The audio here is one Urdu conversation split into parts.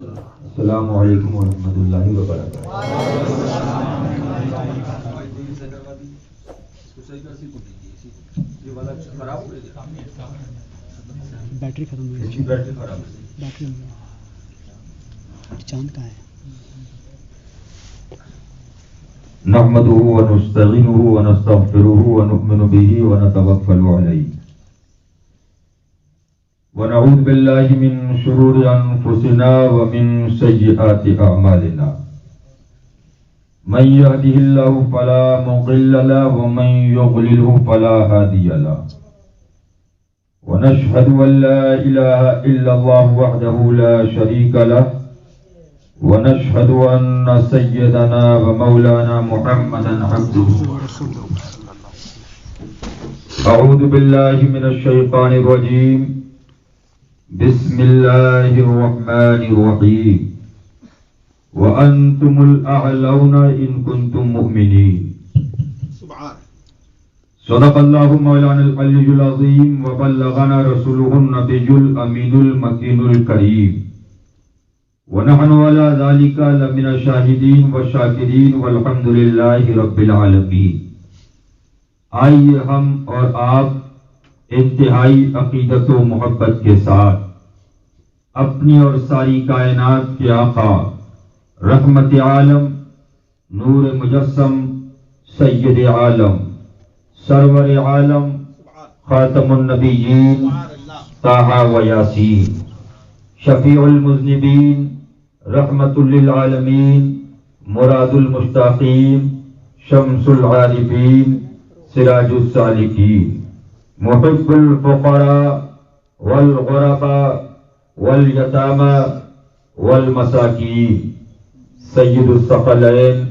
السلام علیکم ورحمۃ اللہ وبرکاتہ۔ بیٹری ختم ہو گئی، بیٹری چاند کہاں ہے؟ نحمده ونستعینه ونستغفره ونؤمن به ونتوکل علیہ ونعوذ باللہ من شرور انفسنا ومن سیئات اعمالنا من يهده الله فلا مضل له ومن يضلل فلا هادي له ونشهد ان لا اله الا الله وحده لا شريك له ونشهد ان سيدنا ومولانا محمدا عبده ورسوله اعوذ بالله من الشيطان الرجيم بسم الله الرحمن الرحيم وأنتم الأعلون إن كنتم مؤمنين صدق الله مولانا العلي العظيم وبلغنا رسوله النبي الأمين المكين الكريم ونحن على ذلك لمن الشاهدين والشاكرين والحمد لله رب العالمين۔ آئیے ہم اور آپ انتہائی عقیدت و محبت کے ساتھ اپنی اور ساری کائنات کے آقا، رحمت عالم، نور مجسم، سید عالم، سرور عالم، خاتم النبیین، طٰہٰ و یاسین، شفیع المذنبین، رحمت للعالمین، مراد المشتاقین، شمس العارفین، سراج السالکین، محب الفقراء والغرباء والیتامى والمساکین، سید الثقلین،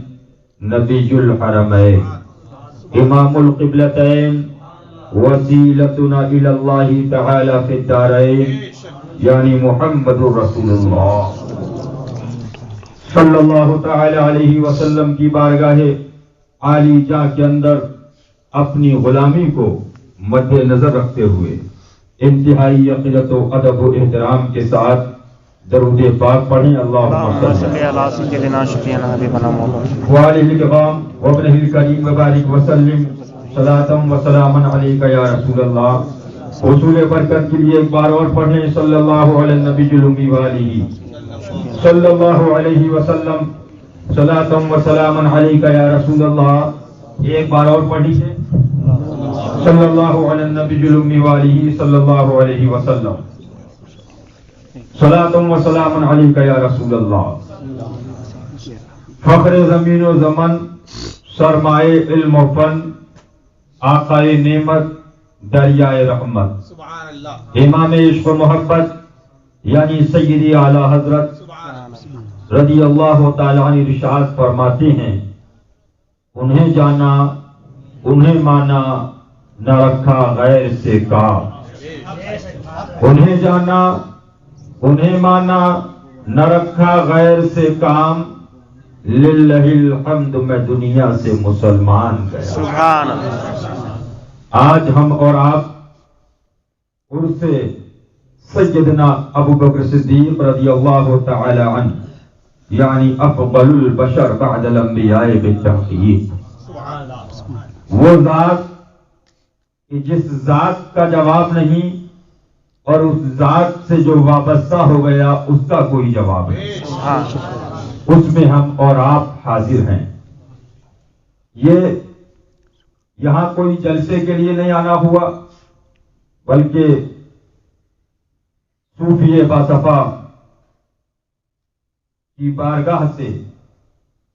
نبی الحرمین، امام القبلتین، وسیلتنا الی اللہ تعالی فی الدارین، یعنی محمد رسول اللہ صلی اللہ تعالی علیہ وسلم کی بارگاہ عالی جاں کے اندر اپنی غلامی کو مد نظر رکھتے ہوئے انتہائی عقیدت و ادب و احترام کے ساتھ درود پاک پڑھیں۔ اللہم صلی علی سیدنا شفیعنا حبیبنا محمد وآلہ الکرام وابنہ الکریم وبارک وسلم صلاۃ و سلاما علیک یا رسول اللہ۔ حصول برکت کے لیے ایک بار اور پڑھیں، صلی اللہ علی النبی الامی وآلہ صلی اللہ علیہ وسلم صلاۃ و سلاما علیک یا رسول اللہ۔ ایک بار اور پڑھیے، صلی اللہ علی النبی الامی وآلہ صلی اللہ علیہ وسلم صلاۃ و سلام علیک یا رسول اللہ۔ فخر زمین و زمن، سرمائے علم و فن، آقائے نعمت، دریائے رحمت، امام عشق و محبت یعنی سیدی اعلی حضرت رضی اللہ تعالی عنہ ارشاد فرماتے ہیں، انہیں جانا انہیں مانا نہ رکھا غیر سے کام، انہیں جانا انہیں مانا نہ رکھا غیر سے کام، للہ الحمد میں دنیا سے مسلمان گیا۔ سبحان اللہ۔ آج ہم اور آپ عرس سیدنا ابو بکر صدیق رضی اللہ تعالی عنہ یعنی افضل البشر بعد الانبیاء بالتحقیق، وہ ذات کہ جس ذات کا جواب نہیں اور اس ذات سے جو وابستہ ہو گیا اس کا کوئی جواب ہے، اس میں ہم اور آپ حاضر ہیں۔ یہ یہاں کوئی جلسے کے لیے نہیں آنا ہوا، بلکہ صوفی باصفا کی بارگاہ سے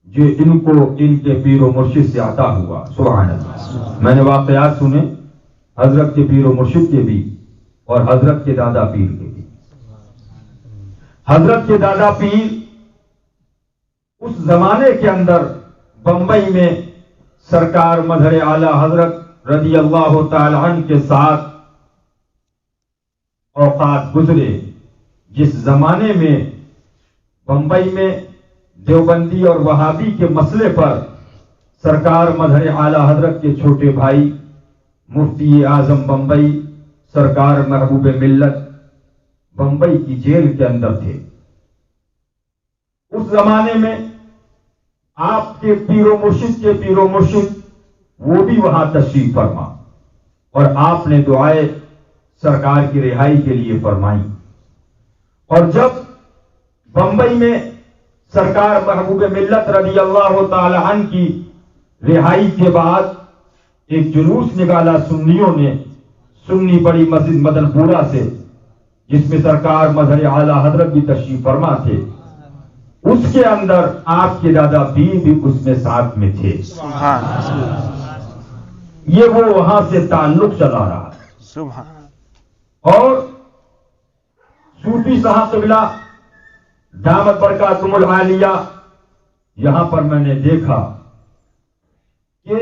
جو ان کو ان کے پیر و مرشد سے عطا ہوا۔ سبحان اللہ۔ میں نے واقعات سنے حضرت کے پیر و مرشد کے بھی اور حضرت کے دادا پیر کے بھی۔ حضرت کے دادا پیر اس زمانے کے اندر بمبئی میں سرکار مظہر اعلی حضرت رضی اللہ تعالی عنہ کے ساتھ اوقات گزرے، جس زمانے میں بمبئی میں دیوبندی اور وہابی کے مسئلے پر سرکار مظہر اعلی حضرت کے چھوٹے بھائی مفتی اعظم بمبئی سرکار محبوب ملت بمبئی کی جیل کے اندر تھے۔ زمانے میں آپ کے پیر و مرشد کے پیر و مرشد وہ بھی وہاں تشریف فرما اور آپ نے دعائیں سرکار کی رہائی کے لیے فرمائی. اور جب بمبئی میں سرکار محبوب ملت رضی اللہ تعالی عنہ کی رہائی کے بعد ایک جلوس نکالا سنیوں نے، سنی بڑی مسجد مدن پورہ سے، جس میں سرکار مظہر اعلی حضرت بھی تشریف فرما تھے. اس کے اندر آپ کے دادا پیر بھی اس میں ساتھ میں تھے. یہ وہ وہاں سے تعلق چلا رہا ہے. اور صوفی صاحب قبلہ دامت برکاتہم العالیہ، یہاں پر میں نے دیکھا کہ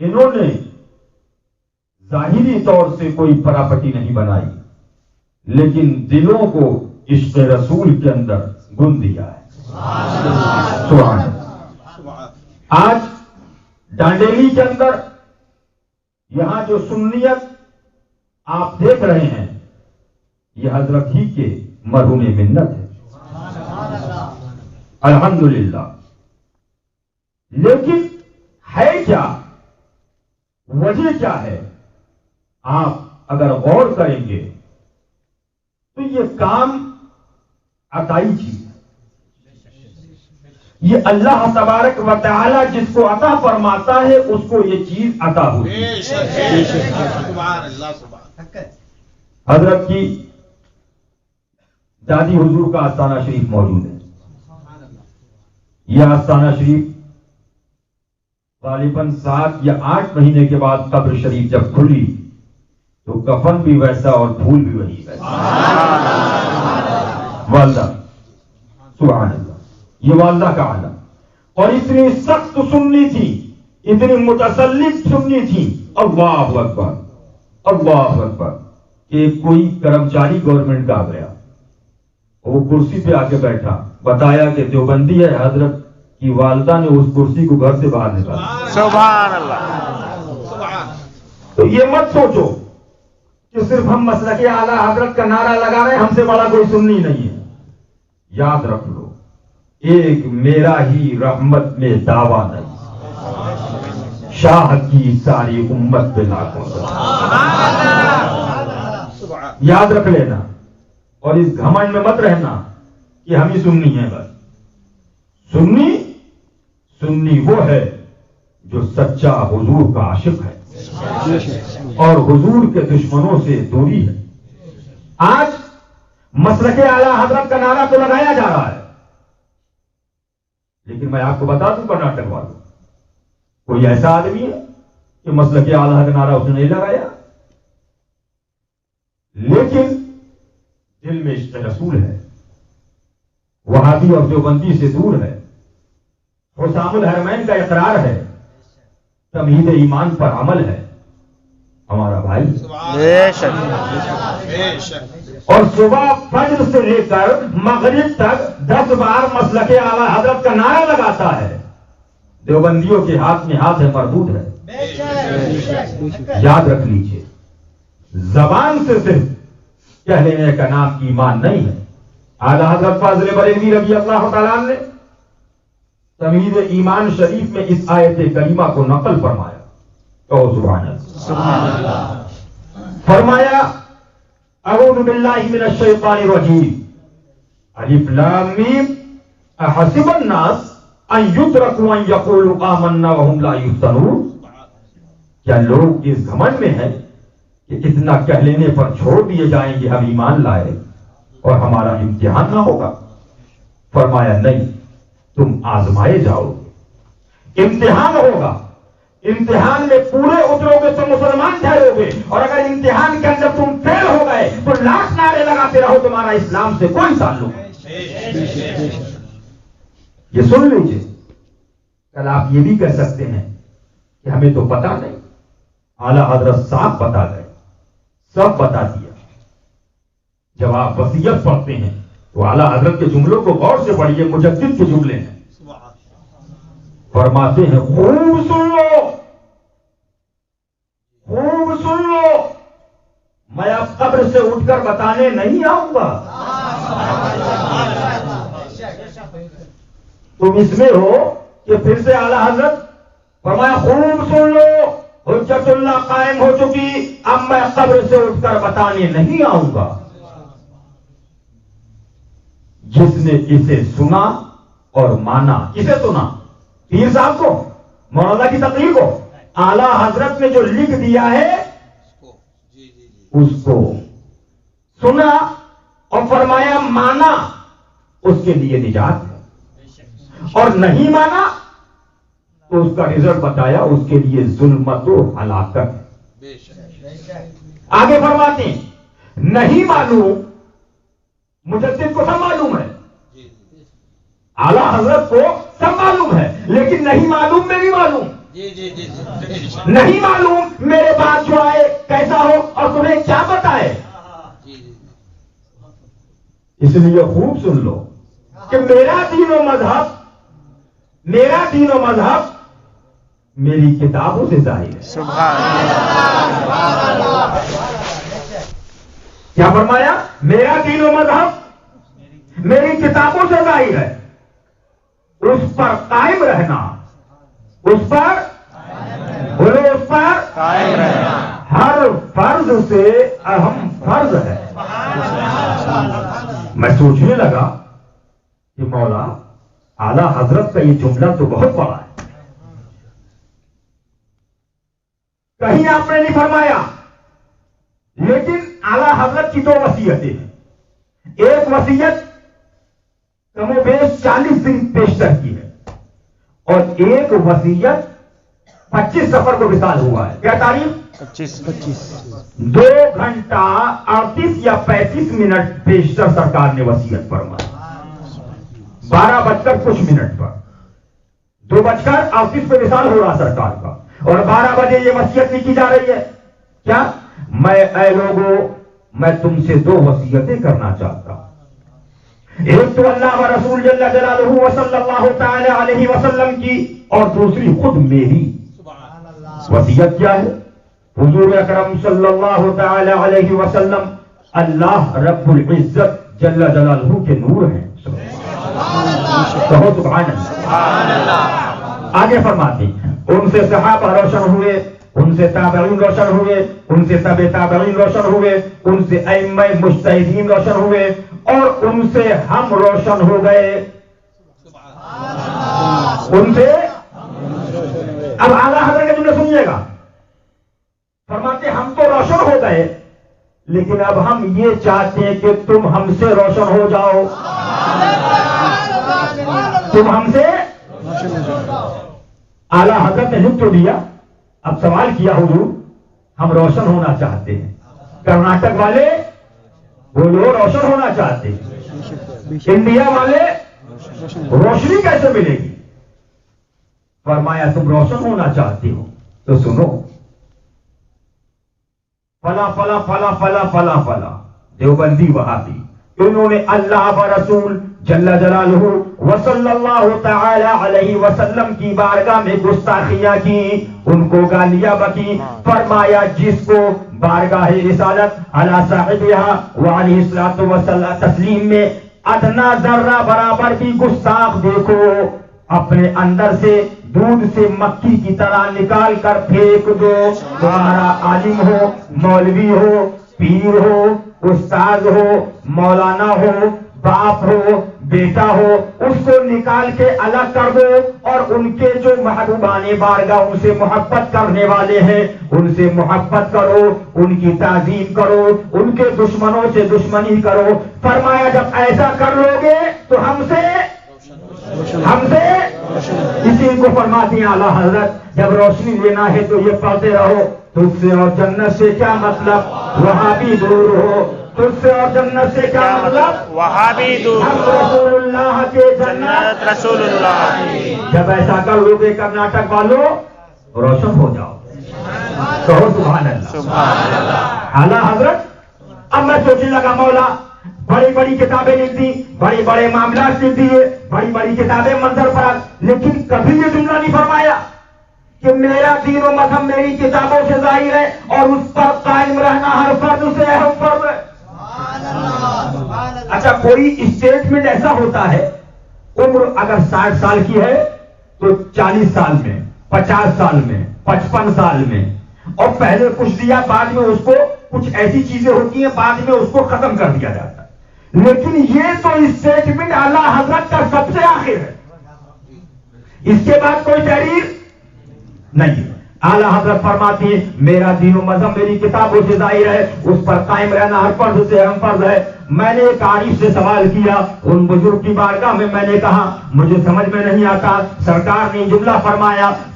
انہوں نے ظاہری طور سے کوئی پراپٹی نہیں بنائی، لیکن دلوں کو عشق رسول کے اندر گن دیا ہے. سبحان اللہ. آج ڈانڈیلی کے اندر یہاں جو سنیت آپ دیکھ رہے ہیں، یہ حضرت ہی کے مرہون منت ہے، الحمدللہ. لیکن ہے کیا، وجہ کیا ہے؟ آپ اگر غور کریں گے تو یہ کام عطائی چیز ہے. یہ اللہ تبارک و تعالی جس کو عطا فرماتا ہے اس کو یہ چیز عطا ہوتی ہے. حضرت کی دادی حضور کا آستانہ شریف موجود ہے. یہ آستانہ شریف غالباً 7 یا 8 مہینے کے بعد قبر شریف جب کھلی تو کفن بھی ویسا اور پھول بھی وہی ویسا. والدہ سبحان اللہ، یہ والدہ کا عالم. اور اتنی سخت سننی تھی، اتنی متسلط سننی تھی، اللہ اکبر اللہ اکبر، کہ کوئی کرمچاری گورنمنٹ کا آ گیا، وہ کرسی پہ آ کے بیٹھا، بتایا کہ دیوبندی ہے، حضرت کی والدہ نے اس کرسی کو گھر سے باہر نکالا. سبحان اللہ. تو یہ مت سوچو کہ صرف ہم مسلک اعلی حضرت کا نعرہ لگا رہے ہیں، ہم سے بڑا کوئی سنی نہیں ہے. یاد رکھ لو، ایک میرا ہی رحمت میں دعویٰ نہیں، شاہ کی ساری امت پہ لاکھوں. یاد رکھ لینا، اور اس گھمنڈ میں مت رہنا کہ ہم ہی سنی ہیں. بس سنی وہ ہے جو سچا حضور کا عاشق ہے اور حضور کے دشمنوں سے دوری ہے. آج مسلک اعلی حضرت کا نعرہ تو لگایا جا رہا ہے، لیکن میں آپ کو بتا دوں کرناٹک والوں، کوئی ایسا آدمی ہے کہ مسلک اعلی حضرت کا نعرہ اس نے نہیں لگایا، لیکن دل میں عشق رسول ہے، وہابی اور دیوبندی سے دور ہے، حسام الحرمین کا اقرار ہے، تمہید ایمان پر عمل ہے ہمارا بھائی. اور صبح فجر سے لے کر مغرب تک 10 بار مسلک اعلی حضرت کا نعرہ لگاتا ہے. دیوبندیوں کے ہاتھ میں ہاتھ ہے، مربوط ہے. یاد رکھ لیجئے، زبان سے صرف کہہ لینے کا نام ایمان نہیں ہے. اعلی حضرت فاضل بریلوی رضی اللہ تعالیٰ عنہ نے تمہید ایمان شریف میں اس آیت کریمہ کو نقل فرمایا. کہو سبحان اللہ. فرمایا اعوذ باللہ من الشیطان الرجیم، الف لام میم، احسب الناس ان یترکوا ان یقولوا آمنا وهم لا یفتنون. کیا لوگ اس گھمنڈ میں ہیں کہ اتنا کہہ لینے پر چھوڑ دیے جائیں گے ہم ایمان لائے اور ہمارا امتحان نہ ہوگا؟ فرمایا نہیں، تم آزمائے جاؤ گے، امتحان ہوگا، امتحان میں پورے اترو گے تو مسلمان ٹھہرو گے، اور اگر امتحان کے اندر تم فیل ہو گئے تو لاکھ نعرے لگاتے رہو، تمہارا اسلام سے کوئی تعلق نہیں. یہ سن لیجیے، کل آپ یہ بھی کہہ سکتے ہیں کہ ہمیں تو پتا نہیں. اعلیٰ حضرت صاحب بتا گئے، سب بتا دیا. جب آپ وصیت پڑھتے ہیں تو اعلیٰ حضرت کے جملوں کو غور سے پڑھیے، مجدد کے جملے ہیں. فرماتے ہیں خوب سن لو، خوب سن لو، میں اب قبر سے اٹھ کر بتانے نہیں آؤں گا. تم اس میں ہو کہ پھر سے اعلیٰ حضرت فرمایا خوب سن لو، حجت اللہ قائم ہو چکی، اب میں قبر سے اٹھ کر بتانے نہیں آؤں گا۔ جس نے اسے سنا اور مانا، کسے سنا؟ پیر صاحب کو، مولانا کی تقریر کو، اعلیٰ حضرت نے جو لکھ دیا ہے اس کو سنا اور فرمایا مانا، اس کے لیے نجات ہے، اور نہیں مانا تو اس کا رزلٹ بتایا، اس کے لیے ظلمت و ہلاکت ہے۔ آگے فرماتے ہیں نہیں معلوم، مجدد کو سب معلوم ہے، اعلیٰ حضرت کو سب معلوم ہے، لیکن نہیں معلوم میں بھی معلوم، نہیں معلوم میرے بعد جو آئے کیسا ہو اور تمہیں کیا بتائے۔ اس لیے خوب سن لو کہ میرا دین و مذہب میری کتابوں سے ظاہر ہے۔ کیا فرمایا؟ میرا دین و مذہب میری کتابوں سے ظاہر ہے، اس پر قائم رہنا، اس پر قائم رہنا ہر فرض سے اہم فرض ہے۔ میں سوچنے لگا کہ مولا اعلیٰ حضرت کا یہ جملہ تو بہت بڑا ہے، کہیں آپ نے نہیں فرمایا، لیکن اعلیٰ حضرت کی دو وصیتیں ہیں، ایک وصیت کم و بیش 40 دن پیشتر کی ہے، اور ایک وصیت 25 سفر کو وصال ہوا ہے۔ کیا تاریخ؟ 25 2 گھنٹہ 38 یا 35 منٹ پیشتر سرکار نے وصیت فرمائی، 12 بج کر کچھ منٹ پر 2:38 پہ وصال ہو رہا سرکار کا، اور 12 بجے یہ وصیت لکھی جا رہی ہے۔ کیا؟ اے لوگوں، میں تم سے 2 وصیتیں کرنا چاہتا ہوں، ایک تو اللہ و رسول جل جلالہ و صلی اللہ تعالی علیہ وسلم کی، اور دوسری خود میری۔ وصیت کیا ہے؟ حضور اکرم صلی اللہ تعالی علیہ وسلم اللہ رب العزت جل جلالہ کے نور ہیں، کہو سبحان اللہ۔ آگے فرماتے ہیں ان سے صحابہ روشن ہوئے، ان سے تابعین روشن ہوئے، ان سے تبع تابعین روشن ہوئے، ان سے ائمہ مجتہدین روشن ہوئے، اور ان سے ہم روشن ہو گئے، ان سے۔ اب اعلیٰ حضرت کے جملے سنیے گا، فرماتے ہم تو روشن ہو گئے، لیکن اب ہم یہ چاہتے ہیں کہ تم ہم سے روشن ہو جاؤ، تم ہم سے۔ اعلیٰ حضرت نے لکھ تو دیا، اب سوال کیا حضور ہم روشن ہونا چاہتے ہیں، کرناٹک والے بولو روشن ہونا چاہتے ہیں، انڈیا والے روشنی کیسے ملے گی؟ فرمایا تم روشن ہونا چاہتے ہو تو سنو، فلا فلا فلا فلا فلا فلا دیوبندی وہابی، انہوں نے اللہ و رسول جل جلالہ وصلی اللہ تعالی علیہ وسلم کی بارگاہ میں گستاخیاں کی، ان کو گالیاں بکی۔ فرمایا جس کو بارگاہ رسالت علی صاحبہا وعلیہ الصلوۃ والسلام تسلیم میں ادنا ذرہ برابر بھی گستاخ دیکھو، اپنے اندر سے دودھ سے مکھی کی طرح نکال کر پھینک دو۔ تمہارا عالم ہو، مولوی ہو، پیر ہو، استاد ہو، مولانا ہو، باپ ہو، بیٹا ہو، اس کو نکال کے الگ کر دو، اور ان کے جو محبوبان بارگاہ ان سے محبت کرنے والے ہیں ان سے محبت کرو، ان کی تعظیم کرو، ان کے دشمنوں سے دشمنی کرو۔ فرمایا جب ایسا کر لو گے تو ہم سے اسی کو فرماتی ہیں اعلیٰ حضرت، جب روشنی لینا ہے تو یہ پڑھتے رہو، تجھ سے اور جنت سے کیا مطلب وہاں بھی دور ہو، تجھ سے اور جنت سے کیا مطلب وہاں بھی دور ہم رسول اللہ کے جنت رسول اللہ۔ جب ایسا کر لو گے کرناٹک والوں روشن ہو جاؤ، کہو سبحان اللہ۔ اعلیٰ حضرت اب میں سوچنے لگا مولا بڑی بڑی کتابیں لکھ دی، بڑے بڑے معاملات لکھ دیے، بڑی بڑی کتابیں منظر پر، لیکن کبھی یہ جملہ نہیں فرمایا کہ میرا دین و مذہب میری کتابوں سے ظاہر ہے اور اس پر قائم رہنا ہر فرد سے اہم فرض ہے۔ اچھا کوئی اسٹیٹمنٹ ایسا ہوتا ہے عمر اگر 60 سال کی ہے تو 40 سال میں، 50 سال میں، 55 سال میں، اور پہلے کچھ دیا بعد میں اس کو کچھ ایسی چیزیں ہوتی ہیں بعد میں اس کو ختم کر دیا جاتا ہے، لیکن یہ تو اسٹیٹمنٹ اعلیٰ حضرت کا سب سے آخر ہے، اس کے بعد کوئی تحریر نہیں۔ اعلیٰ حضرت فرماتی ہیں میرا دین و مذہب میری کتابوں سے ظاہر ہے، اس پر قائم رہنا ہر فرض سے اہم فرض ہے۔ میں نے ایک عارف سے سوال کیا، ان بزرگ کی بارگاہ میں نے کہا مجھے سمجھ میں نہیں آتا، سرکار نے جملہ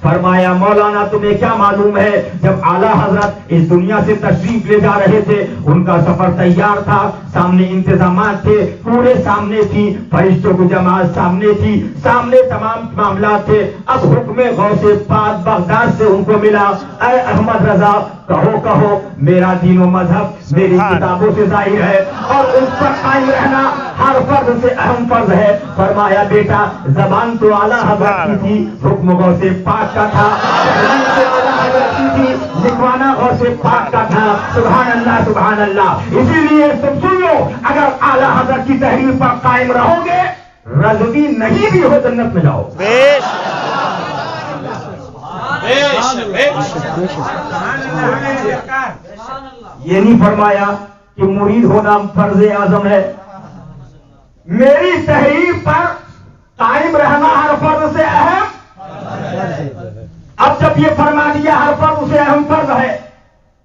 فرمایا مولانا تمہیں کیا معلوم ہے، جب اعلیٰ حضرت اس دنیا سے تشریف لے جا رہے تھے ان کا سفر تیار تھا، سامنے انتظامات تھے، پورے سامنے تھی، فرشتوں کی جماعت سامنے تھی، سامنے تمام معاملات تھے، اب حکم غوث پاک بغداد سے ان کو ملا، اے احمد رضا کہو میرا دین و مذہب میری کتابوں سے ظاہر ہے اور اس پر قائم رہنا ہر فرض سے اہم فرض ہے۔ فرمایا بیٹا زبان تو اعلیٰ حضرت کی تھی، حکم غوث پاک کا تھا، تحریر تو اعلیٰ حضرت کی تھی، لکھوانا غوث پاک کا تھا۔ سبحان اللہ سبحان اللہ۔ اسی لیے تم سن لو، اگر اعلیٰ حضرت کی تحریر پر قائم رہو گے رضوی نہیں بھی ہو جنت میں جاؤ۔ یہ نہیں فرمایا کہ مرید ہونا فرض اعظم ہے، میری تحریر پر قائم رہنا ہر فرض سے اہم۔ اب جب یہ فرما دیا ہر فرض سے اہم فرض ہے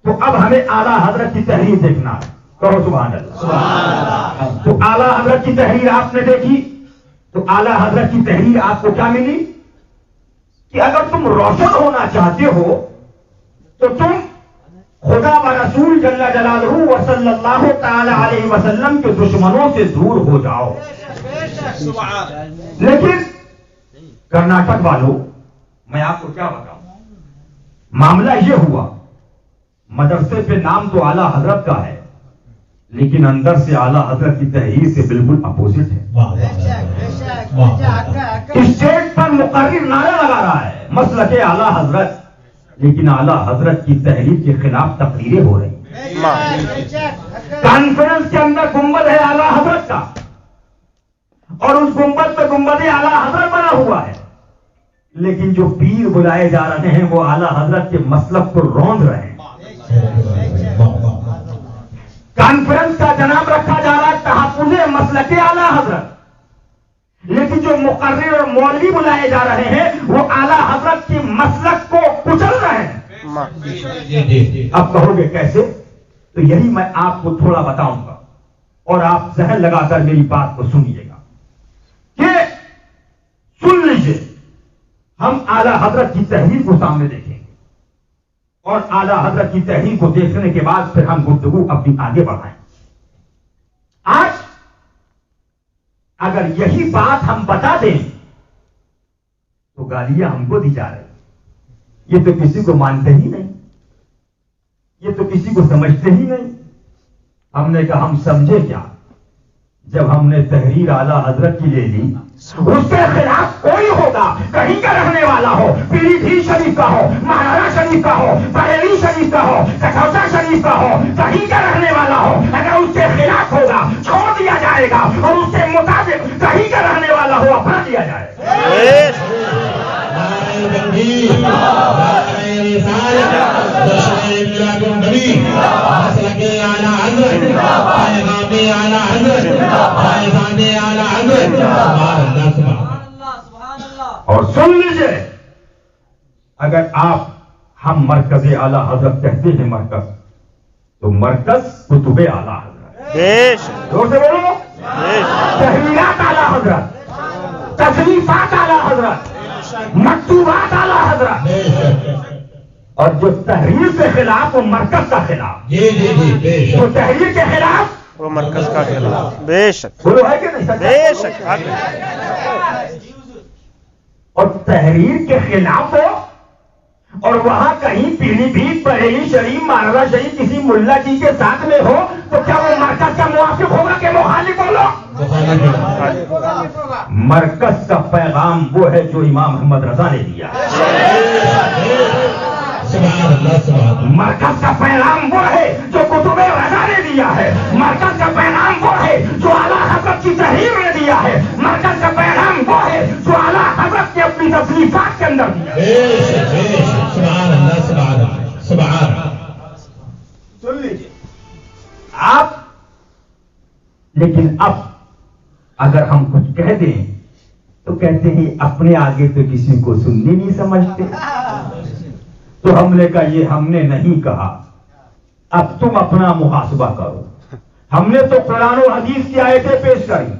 تو اب ہمیں اعلیٰ حضرت کی تحریر دیکھنا ہے، کہو سبحان اللہ۔ تو اعلیٰ حضرت کی تحریر آپ نے دیکھی تو اعلیٰ حضرت کی تحریر آپ کو کیا ملی کہ اگر تم روشن ہونا چاہتے ہو تو تم خدا و رسول جل جلالہ و صلی اللہ تعالی علیہ وسلم کے دشمنوں سے دور ہو جاؤ۔ لیکن کرناٹک والوں میں آپ کو کیا بتاؤں، معاملہ یہ ہوا مدرسے پہ نام تو اعلیٰ حضرت کا ہے لیکن اندر سے اعلیٰ حضرت کی تحریر سے بالکل اپوزٹ ہے۔ اسٹیج پر مقرر نعرہ لگا رہا ہے مسلک اعلیٰ حضرت، لیکن اعلیٰ حضرت کی تحریر کے خلاف تقریریں ہو رہی ہیں۔ کانفرنس کے اندر گنبد ہے اعلیٰ حضرت کا اور اس گنبد پہ گنبد اعلیٰ حضرت بنا ہوا ہے، لیکن جو پیر بلائے جا رہے ہیں وہ اعلیٰ حضرت کے مسلک کو روند رہے ہیں۔ کانفرنس کا جناب رکھا جا رہا ہے تحفظ مسلک اعلیٰ حضرت، لیکن جو مقرر اور مولوی بلائے جا رہے ہیں وہ اعلیٰ حضرت کی مسلک کو کچل رہے ہیں۔ اب کہو گے کیسے؟ تو یہی میں آپ کو تھوڑا بتاؤں گا اور آپ ذہن لگا کر میری بات کو سنیے گا کہ سن لیجیے، ہم اعلیٰ حضرت کی تحریر کو سامنے دیکھیں گے اور اعلیٰ حضرت کی تحریر کو دیکھنے کے بعد پھر ہم گفتگو اپنی آگے بڑھائیں۔ آج اگر یہی بات ہم بتا دیں تو گالیاں ہم کو دی جا رہی، یہ تو کسی کو مانتے ہی نہیں، یہ تو کسی کو سمجھتے ہی نہیں۔ ہم نے کہا ہم سمجھے کیا، جب ہم نے تحریر اعلیٰ حضرت کی لے لی اس کے خلاف کوئی ہوگا، کہیں کا رہنے والا ہو، پیلی بھیت شریف کا ہو، مہارانا شریف کا ہو، بریلی شریف کا ہو، کٹھوعہ شریف کا ہو، کہیں کا رہنے والا ہو، اگر اس کے خلاف ہوگا چھوڑ دیا جائے گا اور اس کے مطابق کہیں کا رہنے والا ہو اپنا دیا جائے اور سن لیجئے، اگر آپ ہم مرکز اعلیٰ حضرت کہتے ہیں مرکز، تو مرکز کتب اعلیٰ حضرت، زور سے بولو، تحریرات اعلیٰ حضرت، تصنیفات اعلیٰ حضرت، مکتوبات اعلیٰ حضرت، اور جو تحریر سے خلاف وہ مرکز کا خلاف، جو تحریر کے خلاف وہ مرکز کا خلاف، بے شک بولو ہے کہ نہیں؟ بے شک۔ اور تحریر کے خلاف ہو اور وہاں کہیں پیلی بھیت بریلی شریف مہارانا شریف کسی ملا جی کے ساتھ میں ہو تو کیا وہ مرکز کا موافق ہوگا کہ مخالف ہوگا؟ مرکز کا پیغام وہ ہے جو امام محمد رضا نے دیا، مرکز کا پیغام وہ ہے جو کتب رضا نے دیا ہے، مرکز کا پیغام وہ ہے جو اعلیٰ حضرت کی تحریر نے دیا ہے، مرکز کا پیغام سبحان اللہ سبحان اللہ سبحان اللہ. سن لیجیے آپ. لیکن اب اگر ہم کچھ کہہ دیں تو کہتے ہیں اپنے آگے تو کسی کو سننی نہیں سمجھتے. تو ہم نے کہا یہ ہم نے نہیں کہا, اب تم اپنا محاسبہ کرو. ہم نے تو قرآن و حدیث کی آیتیں پیش کری,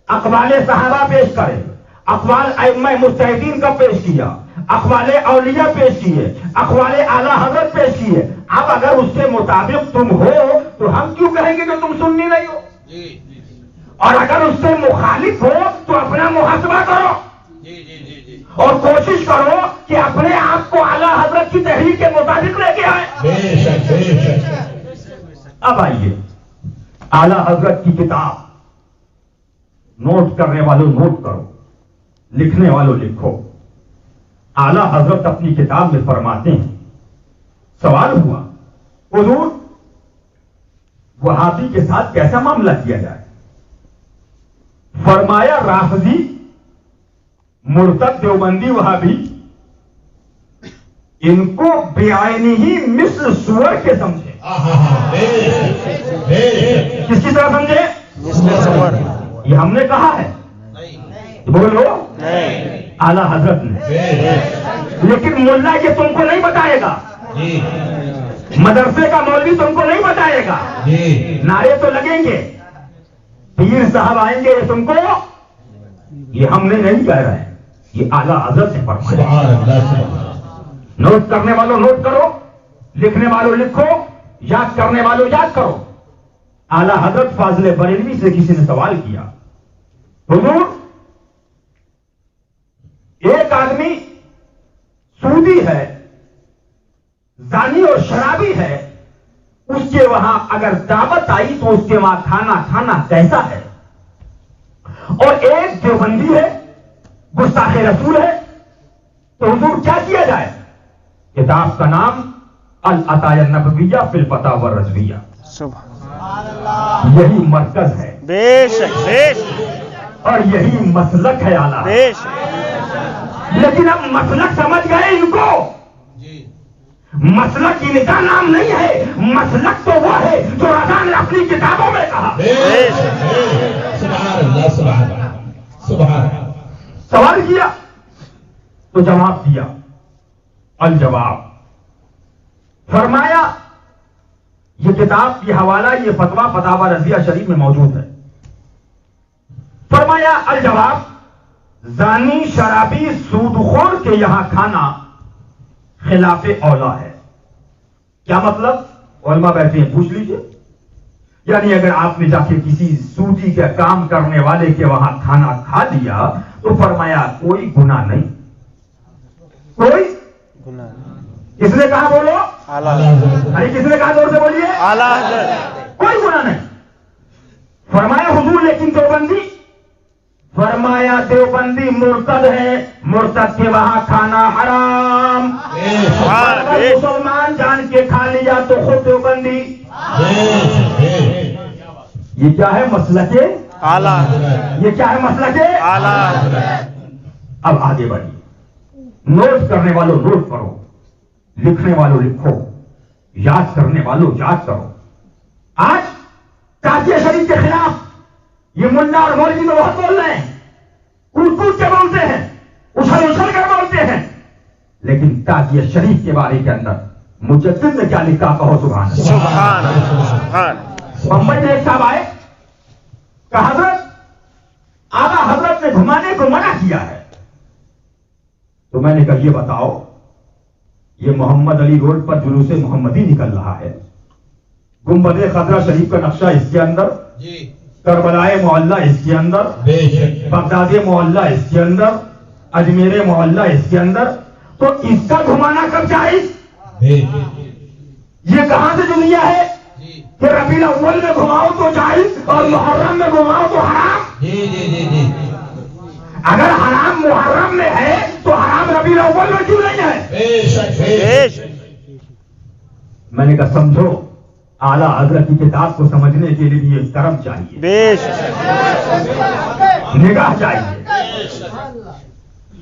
اقوال صحابہ پیش کرے, اقوال ائمہ مجتہدین کا پیش کیا, اقوال اولیاء پیش کیے, اقوال اعلیٰ حضرت پیش کیے. اب اگر اس کے مطابق تم ہو تو ہم کیوں کہیں گے کہ تم سننی نہیں ہو؟ اور اگر اس سے مخالف ہو تو اپنا محاسبہ کرو اور کوشش کرو کہ اپنے آپ کو اعلیٰ حضرت کی تحریک کے مطابق لے کے آئے. اب آئیے اعلیٰ حضرت کی کتاب, نوٹ کرنے والوں نوٹ کرو, لکھنے والوں لکھو. اعلیٰ حضرت اپنی کتاب میں فرماتے ہیں, سوال ہوا حضور وہابی کے ساتھ کیسا معاملہ کیا جائے؟ فرمایا رافضی, مرتد دیوبندی وہابی, ان کو بعینی ہی مثل سور کے سمجھے. کس کی طرح سمجھے؟ یہ ہم نے کہا ہے, بولو اعلیٰ حضرت نے. لیکن ملا یہ تم کو نہیں بتائے گا, مدرسے کا مولوی تم کو نہیں بتائے گا. نعرے تو لگیں گے, پیر صاحب آئیں گے, یہ تم کو, یہ ہم نے نہیں کہہ رہے ہیں, یہ اعلیٰ حضرت نے فرمایا. نوٹ کرنے والوں نوٹ کرو, لکھنے والوں لکھو, یاد کرنے والوں یاد کرو. اعلیٰ حضرت فاضل بریلوی سے کسی نے سوال کیا, حضور ایک آدمی سودی ہے, زانی اور شرابی ہے, اس کے وہاں اگر دعوت آئی تو اس کے وہاں کھانا کھانا کیسا ہے؟ اور ایک دیوبندی ہے, گستاخ رسول ہے, تو حضور کیا کیا جائے؟ کتاب کا نام العطایہ النبویہ فی الفتاوی الرضویہ. یہی مرکز ہے, بے شک بے شک, اور یہی مسلک ہے اعلیٰ. بے شک. لیکن اب مسلک سمجھ گئے ان کو. مسلک ان کا نام نہیں ہے, مسلک تو وہ ہے جو رضا نے اپنی کتابوں میں کہا. سبحان اللہ سبحان اللہ سبحان اللہ. سوال کیا تو جواب دیا. الجواب فرمایا, یہ کتاب کی حوالہ یہ فتویٰ فتاوی رضویہ شریف میں موجود ہے. فرمایا الجواب, زانی شرابی سودخور کے یہاں کھانا خلاف اولا ہے. کیا مطلب؟ علماء بیٹھے ہیں, پوچھ لیجئے. یعنی اگر آپ نے جا کے کسی سودی کے کام کرنے والے کے وہاں کھانا کھا لیا تو فرمایا کوئی گناہ نہیں. کوئی گناہ. کس نے کہا بولو؟ اعلیٰ. ارے کس نے کہا زور سے بولیے؟ اعلیٰ حضرت. کوئی گناہ نہیں. فرمایا حضور لیکن دیوبندی, فرمایا دیوبندی مرتد ہے, مرتد کے وہاں کھانا حرام. اگر مسلمان جان کے کھا لیا تو خود دیوبندی. یہ کیا ہے مسلک اعلیٰ. یہ کیا ہے مسلک اعلیٰ. اب آگے بڑھیے. نوٹ کرنے والوں نوٹ کرو, لکھنے والوں لکھو, یاد کرنے والوں یاد کرو. آج تازیہ شریف کے خلاف یہ ملا اور مولوی تو بہت بول رہے ہیں, کود کود کے بولتے ہیں, اچھل اچھل کر بولتے ہیں, لیکن تازیہ شریف کے بارے کے اندر مجدد نے کیا لکھا کہو سبحان اللہ. سبحان سبحان. ممبئی میں ایک صاحب آئے کہ حضرت اعلیٰ حضرت نے گھمانے کو منع کیا ہے. تو میں نے کہا یہ بتاؤ, یہ محمد علی روڈ پر جلوس محمدی نکل رہا ہے, گنبد خضرا شریف کا نقشہ اس کے اندر, کربلائے محلہ اس کے اندر, بغداد محلہ اس کے اندر, اجمیر محلہ اس کے اندر, تو اس کا گھمانا کب جائز؟ یہ کہاں سے دنیا ہے کہ ربیع الاول میں گھماؤ تو جائز اور محرم میں گھماؤ تو حرام؟ اگر حرام محرم میں ہے تو حرام ربیع الاول میں کیوں نہیں ہے؟ میں نے کہا سمجھو, اعلیٰ حضرت کی کتاب کو سمجھنے کے لیے کرم چاہیے, بے شک. نگاہ چاہیے.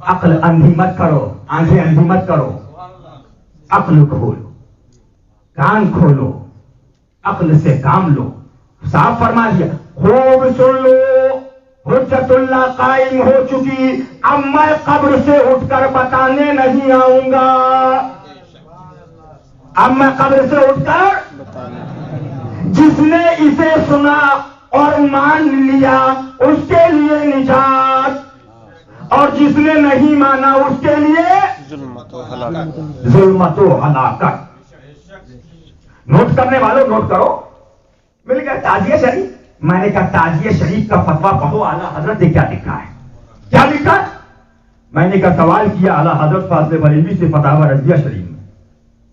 عقل اندھی مت کرو، آنکھیں اندھی مت کرو، عقل کھولو، کان کھولو، عقل سے کام لو. صاف فرما دیا، خوب سن لو، حجت اللہ قائم ہو چکی، اب میں قبر سے اٹھ کر بتانے نہیں آؤں گا. اب میں قبر سے اٹھ کر، جس نے اسے سنا اور مان لیا اس کے لیے نجات، اور جس نے نہیں مانا اس کے لیے ظلمت و ہلاکت. نوٹ کرنے والوں نوٹ کرو. میں نے کہا تعزیہ شریف، میں نے کہا تعزیہ شریف کا فتویٰ پڑھو، اعلیٰ حضرت نے کیا لکھا ہے. کیا لکھا؟ میں نے کہا سوال کیا اعلیٰ حضرت فاضل بریلوی سے فتاوی رضیہ شریف میں،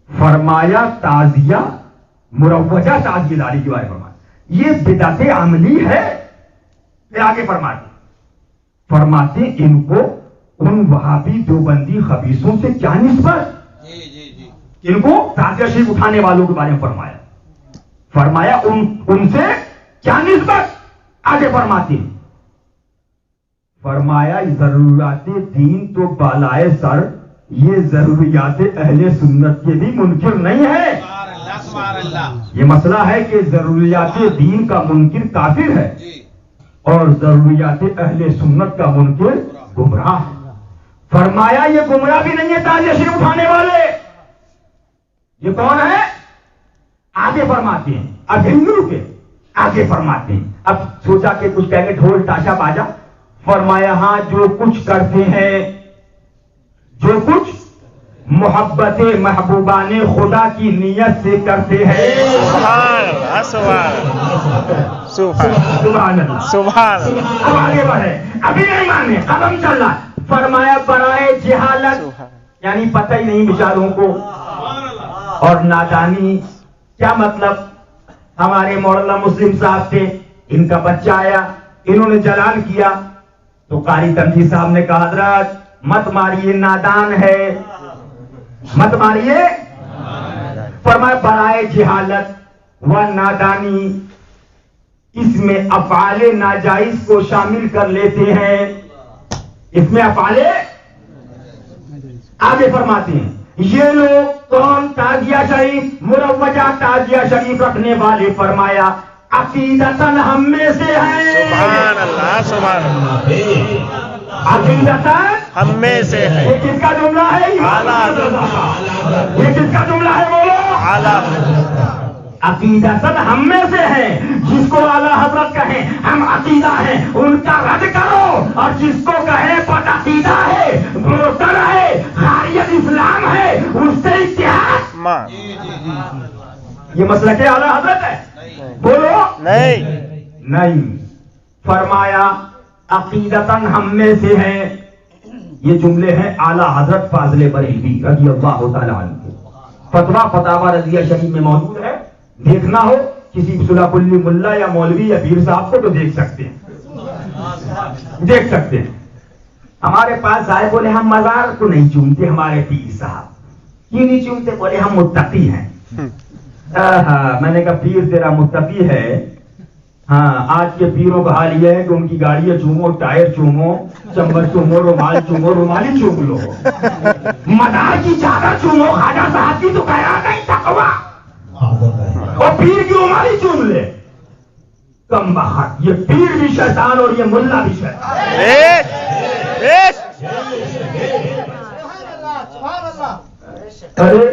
فرمایا تعزیہ مروجہ تعزیہ داری کے بارے میں یہ بدعت عملی ہے. پھر آگے فرماتے ان کو ان وہابی دیوبندی خبیثوں سے کیا نسبت. ان کو تعزیہ شریف اٹھانے والوں کے بارے میں فرمایا ان سے کیا نسبت. آگے فرمایا ضروریات دین تو بالائے سر، یہ ضروریات اہل سنت کے بھی منکر نہیں ہے. یہ مسئلہ ہے کہ ضروریات دین کا منکر کافر ہے اور ضروریات اہل سنت کا منکر گمراہ ہے. فرمایا یہ گمراہ بھی نہیں ہے تعزیہ شریف اٹھانے والے. یہ کون ہے؟ آگے فرماتے ہیں. اب ہندو کے آگے فرماتے ہیں. اب سوچا کہ کچھ کہیں گے ڈھول تاشا باجا. فرمایا ہاں جو کچھ کرتے ہیں، جو کچھ محبت محبوبان خدا کی نیت سے کرتے ہیں. سبحان اللہ. اب آگے بڑھے، ابھی نہیں مانے، قدم چل رہا. فرمایا برائے جہالت، یعنی پتہ ہی نہیں بیچاروں کو، اور نادانی. کیا مطلب؟ ہمارے مولانا مسلم صاحب تھے، ان کا بچہ آیا، انہوں نے جلال کیا تو قاری تنجی صاحب نے کہا حضرت مت ماریے، نادان ہے، مت ماریے. فرمایا برائے جہالت و نادانی، اس میں افعال ناجائز کو شامل کر لیتے ہیں. اس میں افعال، آگے فرماتے ہیں یہ لوگ کون؟ تعزیہ شریف، مروجہ تعزیہ شریف رکھنے والے. فرمایا عقیدتاً ہم میں سے ہیں. سبحان اللہ، سبحان اللہ. عقیدتاً ہم میں سے ہے. یہ کس کا جملہ ہے؟ یہ کس کا جملہ ہے؟ بولو. اعلیٰ عقیدتاً ہم میں سے ہے. جس کو اعلیٰ حضرت کہیں ہم عقیدہ ہیں ان کا رد کرو، اور جس کو کہیں بد عقیدہ ہے، مرتد ہے، خارج اسلام ہے، اس سے اتحاد. یہ مسلک اعلیٰ حضرت ہے. بولو. نہیں. فرمایا عقیدتاً ہم میں سے ہیں. یہ جملے ہیں اعلیٰ حضرت فاضل بریلوی رضی اللہ تعالیٰ عنہ. فتویٰ فتاوی رضیہ شریف میں موجود ہے. دیکھنا ہو کسی صلاح کلی ملا یا مولوی یا پیر صاحب کو تو دیکھ سکتے ہیں، دیکھ سکتے ہیں. ہمارے پاس آئے، بولے ہم مزار کو نہیں چومتے ہمارے پیر صاحب. کیوں نہیں چومتے؟ بولے ہم متقی ہیں. میں نے کہا پیر تیرا متقی ہے، ہاں آج کے پیروں کا حال یہ ہے کہ ان کی گاڑیاں چومو، ٹائر چومو، چمبر چومو، رومال چومو، رومالی چوم لو، مدار کی چادر چومو، خواجہ صاحب کی تو خیال نہیں تقویٰ، اور پیر کی رومالی چوم لے. کم بخت، یہ پیر بھی شیطان اور یہ ملا بھی شیطان. ارے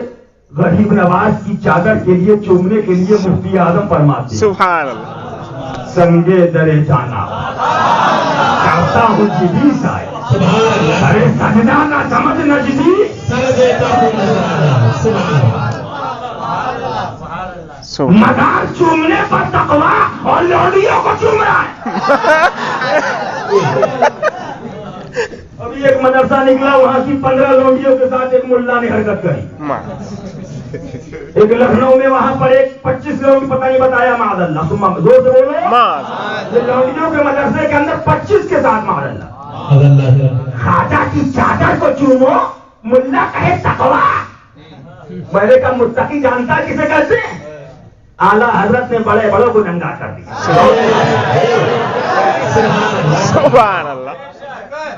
غریب نواز کی چادر کے لیے چومنے کے لیے مفتی اعظم فرماتے سبحان اللہ. سنگے درے جانا چاہتا ہوں جدی سائے. ارے سجدہ نہ سمجھ نہ جدی. مدار چومنے پر تقویٰ اور لوڈیوں کو چوم رہا ہے. ابھی ایک مدرسہ نکلا، وہاں کی 15 لوڈیوں کے ساتھ ایک ملا نے حرکت کری. ایک لکھنؤ میں وہاں پر ایک 25 لوگ پتہ نہیں بتایا، معاذ اللہ، زور سے بولو. لوڈیوں کے مدرسے کے اندر 25 کے ساتھ معاذ اللہ. خواجہ کی چادر کو چومو، ملا کہے تقویٰ. میں نے کہا متقی جانتا کسے کہتے ہیں؟ اعلیٰ حضرت نے بڑے بڑوں کو ننگا کر دیا. سبحان اللہ.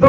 2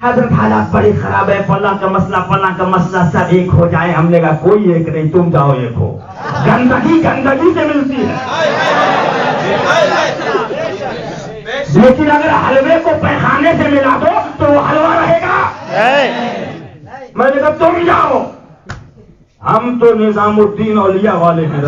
حضرت حالات بڑی خراب ہے، فلاں کا مسئلہ سب ایک ہو جائے. ہم نے کہا کوئی ایک نہیں، تم جاؤ ایک ہو. گندگی سے ملتی ہے، لیکن اگر حلوے کو پیخانے سے ملا دو تو وہ حلوہ رہے گا. میں نے کہا تم جاؤ، ہم تو نظام الدین اولیاء والے ہیں.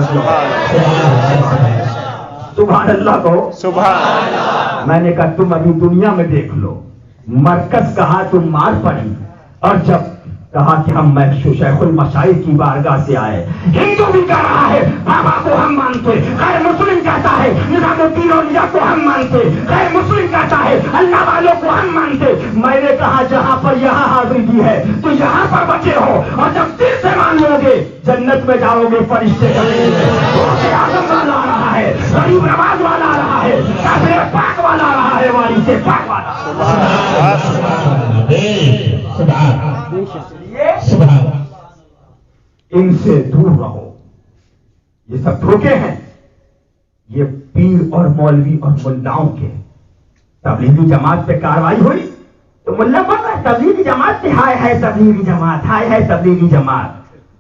سبحان اللہ کہو. سبحان. میں نے کہا تم ابھی دنیا میں دیکھ لو، مرکز کہا تم مار پڑی، اور جب کہا کہ ہم شیخ المشائخ کی بارگاہ سے آئے. ہندو بھی کہہ رہا ہے بابا کو ہم مانتے، غیر مسلم کہتا ہے نظام الدین اولیاء کو ہم مانتے، غیر مسلم کہتا ہے اللہ والوں کو ہم مانتے. میں نے کہا جہاں پر یہاں حاضری کی ہے تو یہاں پر بچے ہو، اور جب دل سے مان لو گے جنت میں جاؤ گے. فرشتے اعظم والا آ رہا ہے، غریب نواز والا آ رہا ہے، کافر پاک والا آ رہا ہے، والی سے پاک والا. ان سے دور رہو، یہ سب دھوکے ہیں. یہ پیر اور مولوی اور ملاؤں کے. تبلیغی جماعت پہ کاروائی ہوئی تو ملا بن رہا ہے تبلیغی جماعت پہ، ہائے ہے تبلیغی جماعت، ہائے ہے تبلیغی جماعت.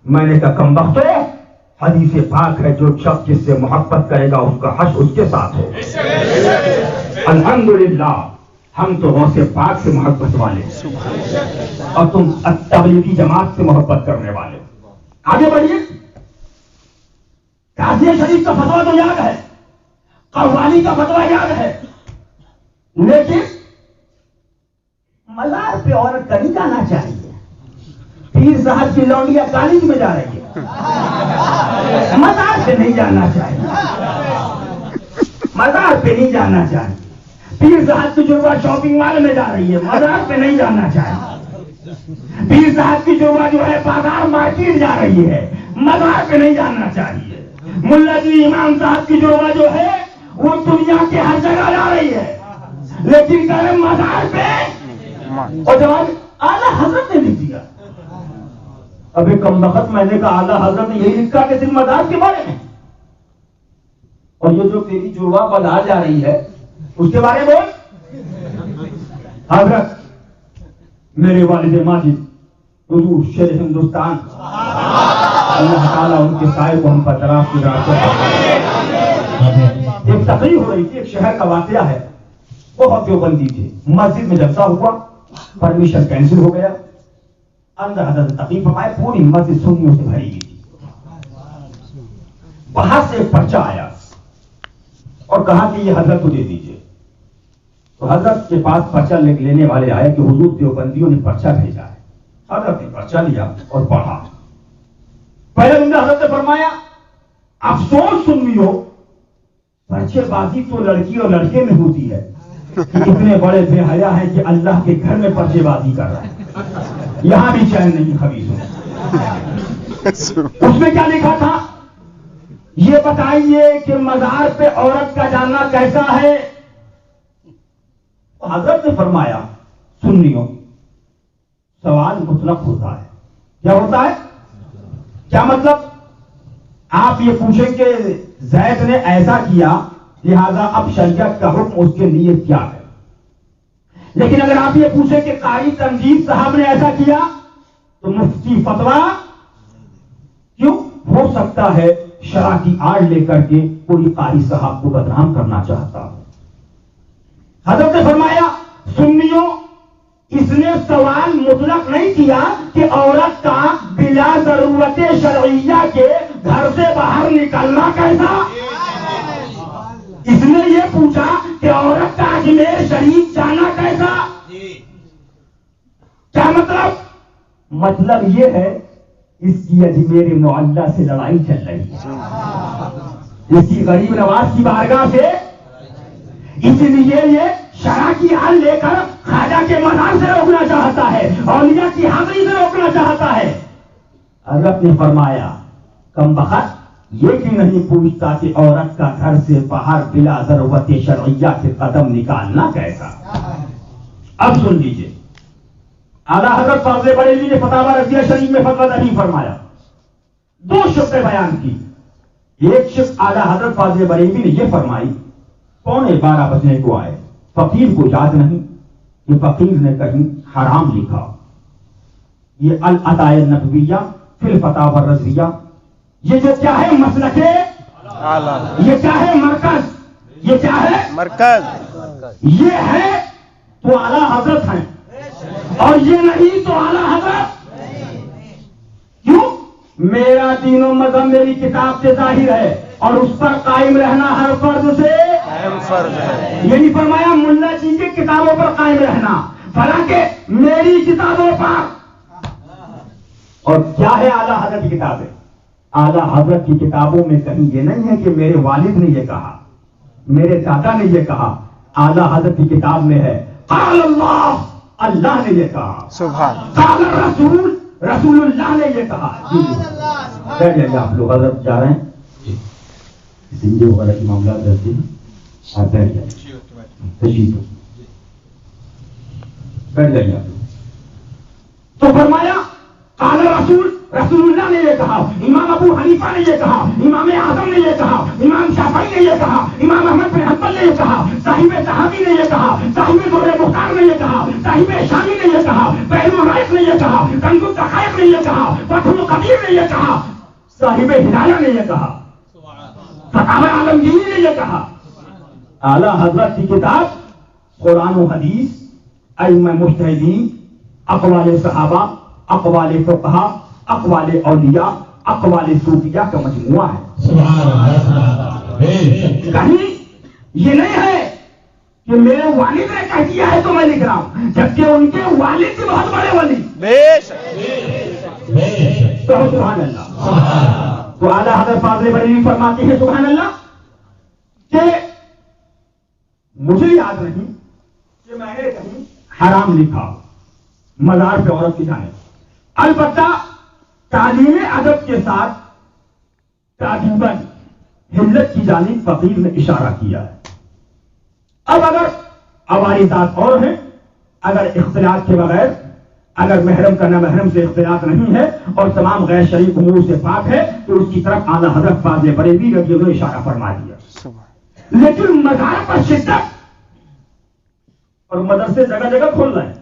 میں نے کہا کم وقت ہو، حدیث پاک ہے جو شخص جس سے محبت کرے گا اس کا حشر اس کے ساتھ ہو. الحمدللہ ہم تو غوث پاک سے محبت والے اور تم تبلیغی جماعت سے محبت کرنے والے. آگے بڑھیے. قاضی شریف کا فتویٰ تو یاد ہے، قوالی کا فتویٰ یاد ہے، لیکن مزار پہ عورت کا نہیں جانا چاہیے. پیر صاحب کی لونڈیاں کالج میں جا رہی ہے، مزار پہ نہیں جانا چاہیے، مزار پہ نہیں جانا چاہیے. پیر صاحب کی جربہ شاپنگ مال میں جا رہی ہے، مزار پہ نہیں جانا چاہیے. پیر صاحب کی جربہ جو ہے بازار مارکیٹ جا رہی ہے، مزار پہ نہیں جانا چاہیے. ملا جی امام صاحب کی جربہ جو ہے وہ دنیا کے ہر جگہ جا رہی ہے، لیکن کہے مزار پہ. اور جواب اعلیٰ حضرت نے لکھ دیا. ابھی کم وقت میں نے کہا اعلیٰ حضرت نے یہی لکھا کہ صرف مزار کے بارے میں، اور یہ جو تیری جربہ بازار جا رہی ہے اس کے بارے میں بول. حضرت میرے والد ماجد حضور شیر ہندوستان، اللہ تعالیٰ ان کے سائے کو ہم پر طرف گزارتے ہیں. ایک تقریر ہو رہی تھی، ایک شہر کا واقعہ ہے. بہت دیوبندی تھے، مسجد میں جلسہ ہوا، پرمیشن کینسل ہو گیا. اندر حضرت تقریر فرمائے، پوری مسجد سنیوں سے بھری ہوئی تھی. باہر سے ایک پرچہ آیا اور کہا کہ یہ حضرت کو دے دیجیے. تو حضرت کے پاس پرچہ لینے والے آئے کہ حضور دیوبندیوں نے پرچہ بھیجا ہے. حضرت نے پرچہ لیا اور پڑھا. پہلے دن حضرت نے فرمایا افسوس سنیو، پرچے بازی تو لڑکی اور لڑکے میں ہوتی ہے، اتنے بڑے بے حیا ہیں کہ اللہ کے گھر میں پرچے بازی کر رہے ہیں، یہاں بھی چین نہیں خبیث ہو. اس میں کیا لکھا تھا؟ یہ بتائیے کہ مزار پہ عورت کا جانا کیسا ہے؟ حضرت نے فرمایا سنیو، سوال مطلق ہوتا ہے. کیا ہوتا ہے؟ کیا مطلب؟ آپ یہ پوچھیں کہ زید نے ایسا کیا لہذا اب شریعت کا حکم اس کے لیے کیا ہے. لیکن اگر آپ یہ پوچھیں کہ قاری تنظیم صاحب نے ایسا کیا تو مفتی فتویٰ کیوں؟ ہو سکتا ہے شرع کی آڑ لے کر کے کوئی قاری صاحب کو بدنام کرنا چاہتا ہو. حضرت نے فرمایا سنیو، اس نے سوال مطلق نہیں کیا کہ عورت کا بلا ضرورت شرعیہ کے گھر سے باہر نکلنا کیسا. اس نے یہ پوچھا کہ عورت کا اجمیر شریف جانا کیسا. کیا مطلب؟ مطلب یہ ہے اس کی اجمیر معلیٰ سے لڑائی چل رہی ہے، اس کی غریب نواز کی بارگاہ سے، اس لیے یہ شرع کی حل لے کر خواجہ کے مزار سے روکنا چاہتا ہے، اولیاء کی حاضری سے روکنا چاہتا ہے. حضرت نے فرمایا کم بخت یہ بھی نہیں پوچھتا کہ عورت کا گھر سے باہر بلا ضرورت شرعیہ سے قدم نکالنا کیسا. اب سن لیجیے، اعلیٰ حضرت فاضل بریلوی نے فتاوی رضیہ شریف میں فتویٰ نہیں فرمایا. دو شقیں بیان کی. ایک شق اعلیٰ حضرت فاضل بریلوی نے یہ فرمائی 11:15 بجنے کو آئے، فقیر کو یاد نہیں کہ فقیر نے کہیں حرام لکھا. یہ العطائے نبویہ فی الفتاوی الرضویہ، یہ جو چاہے مسلک ہے، یہ چاہے مرکز، یہ چاہے مرکز، یہ ہے تو اعلیٰ حضرت ہیں، اور یہ نہیں تو اعلیٰ حضرت. کیوں؟ میرا دین و مذہب میری کتاب سے ظاہر ہے، اور اس پر قائم رہنا ہر فرض سے اہم فرض ہے. یہ نہیں فرمایا ملا جی کی کتابوں پر قائم رہنا، حالانکہ میری کتابوں پر. اور کیا ہے اعلیٰ حضرت کی کتابیں؟ اعلیٰ حضرت کی کتابوں میں کہیں یہ نہیں ہے کہ میرے والد نے یہ کہا، میرے دادا نے یہ کہا. اعلیٰ حضرت کی کتاب میں ہے قال اللہ، اللہ نے یہ کہا. سبحان. قال رسول، رسول اللہ نے یہ کہا. بیٹھ جائیے آپ لوگ، حضرت جا رہے ہیں زندگی وغیرہ کے معاملات رہتے ہیں، آپ بیٹھ جائیے، تشریف بیٹھ جائیے آپ لوگ. تو فرمایا قال رسول، رسول اللہ نے یہ کہا، امام ابو حنیفہ نے یہ کہا، امام اعظم نے یہ کہا، امام شافعی نے یہ کہا، امام احمد بن حنبل نے یہ کہا، صاحب طحاوی نے یہ کہا، صاحب ذوق مختار نے یہ کہا، صاحب شامی نے یہ کہا، پہلو رائق نے یہ کہا، کنز الدقائق نے یہ کہا، فتح القدیر نے یہ کہا، صاحب ہدایہ نے یہ کہا، فتاوی عالمگیری نے یہ کہا. اعلیٰ حضرت کی کتاب قرآن و حدیث، ائمہ مجتہدین، اقوال صحابہ، اقوال فقہا، اقوال اولیاء، اقوال صوفیہ کا مجموعہ ہے. سبحان اللہ. کہیں یہ نہیں ہے کہ میرے والد نے کہہ دیا ہے تو میں لکھ رہا ہوں، جبکہ ان کے والد سے بہت بڑے ولی. بے شک. تو سبحان اللہ. تو اعلیٰ حضرت فاضل بریلوی فرماتے ہیں سبحان اللہ کہ مجھے یاد نہیں کہ میں نے کہیں حرام لکھا مزار پہ عورت کی جانب. البتہ تعلیم ادب کے ساتھ تعجباً حلت کی جانب فقیر نے اشارہ کیا ہے. اب اگر عوارضات اور ہیں، اگر اختلاط کے بغیر، اگر محرم کا نہ محرم سے اختلاط نہیں ہے اور تمام غیر شرعی امور سے پاک ہے، تو اس کی طرف اعلیٰ حضرت فاضل بریلوی رضی اللہ عنہ اشارہ فرما دیا. لیکن مزار پر شدت اور مدرسے جگہ جگہ کھول رہے ہیں.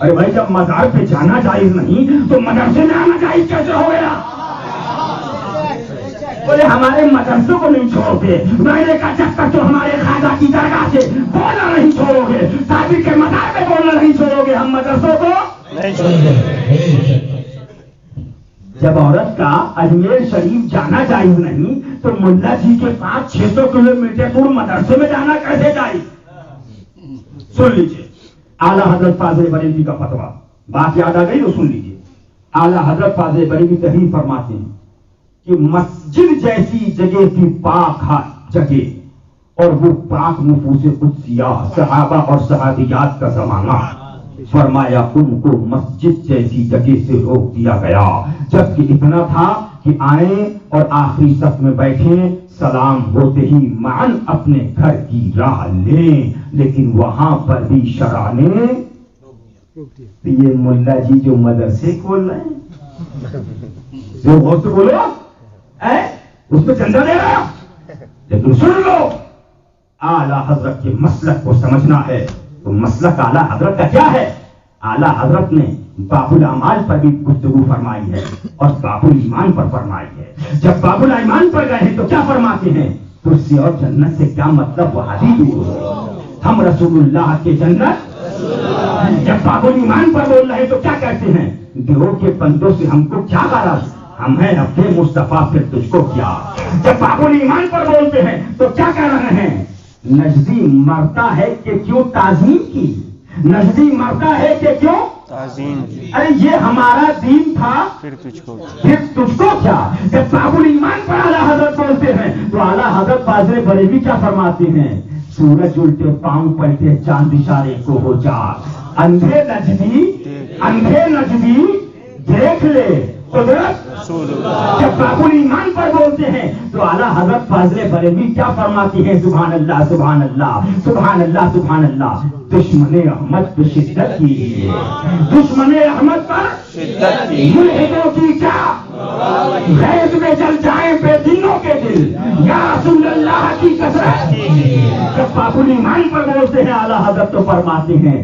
ارے بھائی جب مزار پہ جانا جائز نہیں تو مدرسے میں آنا جائز کیسے ہو گیا؟ بولے ہمارے مدرسوں کو نہیں چھوڑو گے. میں نے کہا جب تک تو ہمارے خواجہ کی درگاہ سے بولنا نہیں چھوڑو گے، صابر کے مزار پہ بولنا نہیں چھوڑو گے، ہم مدرسوں کو نہیں چھوڑیں. جب عورت کا اجمیر شریف جانا جائز نہیں تو ملا جی کے پاس 600 کلومیٹر دور مدرسے میں جانا کیسے جائز؟ سن لیجیے اعلیٰ حضرت فاضل بریلوی کا فتویٰ. بات یاد آ گئی تو سن لیجیے. اعلیٰ حضرت فاضل بریلوی تحریر فرماتے ہیں کہ مسجد جیسی جگہ کی پاک جگہ، اور وہ پاک نفوس قدسیہ صحابہ اور صحابیات کا زمانہ. فرمایا ان کو مسجد جیسی جگہ سے روک دیا گیا، جبکہ اتنا تھا کہ آئیں اور آخری صف میں بیٹھیں، سلام ہوتے ہی معاً اپنے گھر کی راہ لیں. لیکن وہاں پر بھی شرع نے یہ ملا جی جو مدرسے کھول رہے ہیں، جو غوث بولو اس پہ چندہ دے رہا، لیکن سن لو اعلیٰ حضرت کے مسلک کو سمجھنا ہے تو مسلک اعلیٰ حضرت کا کیا ہے؟ اعلیٰ حضرت نے باب الاعمال پر بھی گفتگو فرمائی ہے اور باب الایمان پر فرمائی ہے. جب باب الایمان پر گئے ہیں تو کیا فرماتے ہیں؟ کرسی اور جنت سے کیا مطلب وہابی دور ہو، ہم رسول اللہ کے جنت. جب باب الایمان پر بول رہے ہیں تو کیا کہتے ہیں؟ گروہ کے بندوں سے ہم کو کیا غرض، ہم ہیں اپنے مصطفیٰ پھر تجھ کو کیا. جب باب الایمان پر بولتے ہیں تو کیا کہہ رہے ہیں؟ نجدی مرتا ہے کہ کیوں تعظیم کی، نجدی مرتا ہے کہ کیوں تعظیم کی. ارے یہ ہمارا دین تھا پھر تجھ کو پھر تجھ کو کیا. جب باب الایمان پر اعلیٰ حضرت بولتے ہیں تو اعلیٰ حضرت فاضل بریلوی کیا فرماتے ہیں؟ سورج الٹے پاؤں پلٹے چاند اشارے کو ہو جا، اندھے نجدی دیکھ لے قدرت. جب باب الایمان پر بولتے ہیں تو اعلیٰ حضرت فاضل بریلوی کیا فرماتی ہیں؟ سبحان اللہ سبحان اللہ سبحان اللہ سبحان اللہ. دشمن احمد پہ شدت کی، دشمن احمد پر شدت کی، ملحدوں کی کیا غیظ میں جل جائیں بے دینوں کے دل، یا رسول اللہ کی کثرت. جب باب الایمان پر بولتے ہیں اعلیٰ حضرت تو فرماتے ہیں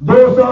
200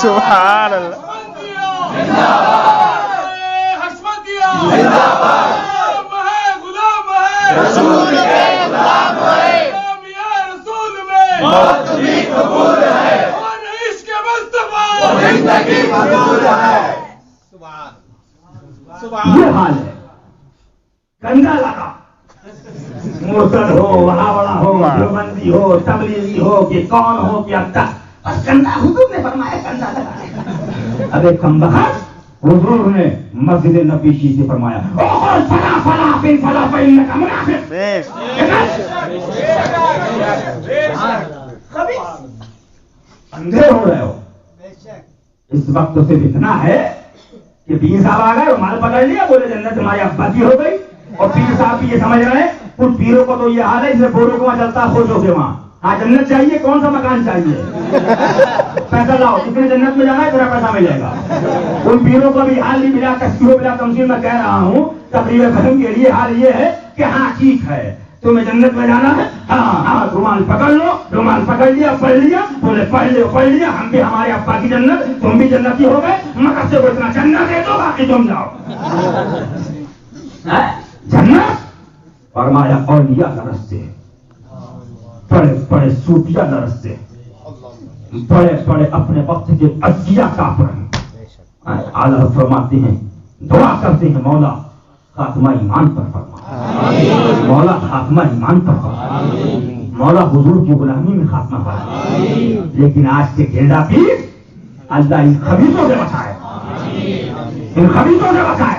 سبحان اللہ حشمتیہ غلام ہے رسول کے غلام ہے رسول میں موت بھی قبول ہے اور عشق مصطفیٰ زندگی قبول ہے. یہ حال ہے. کنڈا لگا مرتد ہو وہاں بڑا ہو دیوبندی ہو تبلیغی ہو کہ کون ہو کہ اب تک بس کنڈا حضور نے فرمایا کنڈا لگانے کا. ابے کمبخت حضور نے مسجد نبوی سے فرمایا اوہ فلا فلا بن فلا فإنک منافق. اندھے ہو رہے ہو. اس وقت تو صرف اتنا ہے کہ پیر صاحب آ گئے مال پکڑ لیا بولے جنت تمہاری ابا کی ہو گئی. اور پیر صاحب بھی یہ سمجھ رہے ہیں کچھ پیروں کو تو یہ حال ہے جسے بوروں کو وہاں چلتا خوش ہو کے وہاں ہاں جنت چاہیے کون سا مکان چاہیے پیسہ لاؤ جتنے جنت میں جانا ہے تیرا پیسہ ملے گا. ان پیروں کو بھی حال نہیں ملا تشکیل بلا تمثیل میں کہہ رہا ہوں تقریر ختم کے لیے حال یہ ہے کہ ہاں ٹھیک ہے تمہیں جنت میں جانا ہے ہاں ہاں رومال پکڑ لو رومال پکڑ لیا پڑھ لیا بولے پڑھ لیا ہم بھی ہمارے ابا کی جنت تم بھی جنتی ہو گئے مگر سے کو اتنا جنت دے دو باقی تم جاؤ. جنت فرمایا اولیاء نرستے بڑے بڑے صوفیاء نرستے بڑے بڑے اپنے وقت کے ازکیاء کافر ہیں. اعلیٰ فرماتے ہیں دعا کرتے ہیں مولا خاتمہ ایمان پر فرما مولا خاتمہ ایمان پر فرما مولا حضور کی غلامی میں خاتمہ فرما. لیکن آج کے گھیڑا پیر اللہ ان خبیثوں سے بچائے ان خبیثوں سے بچائے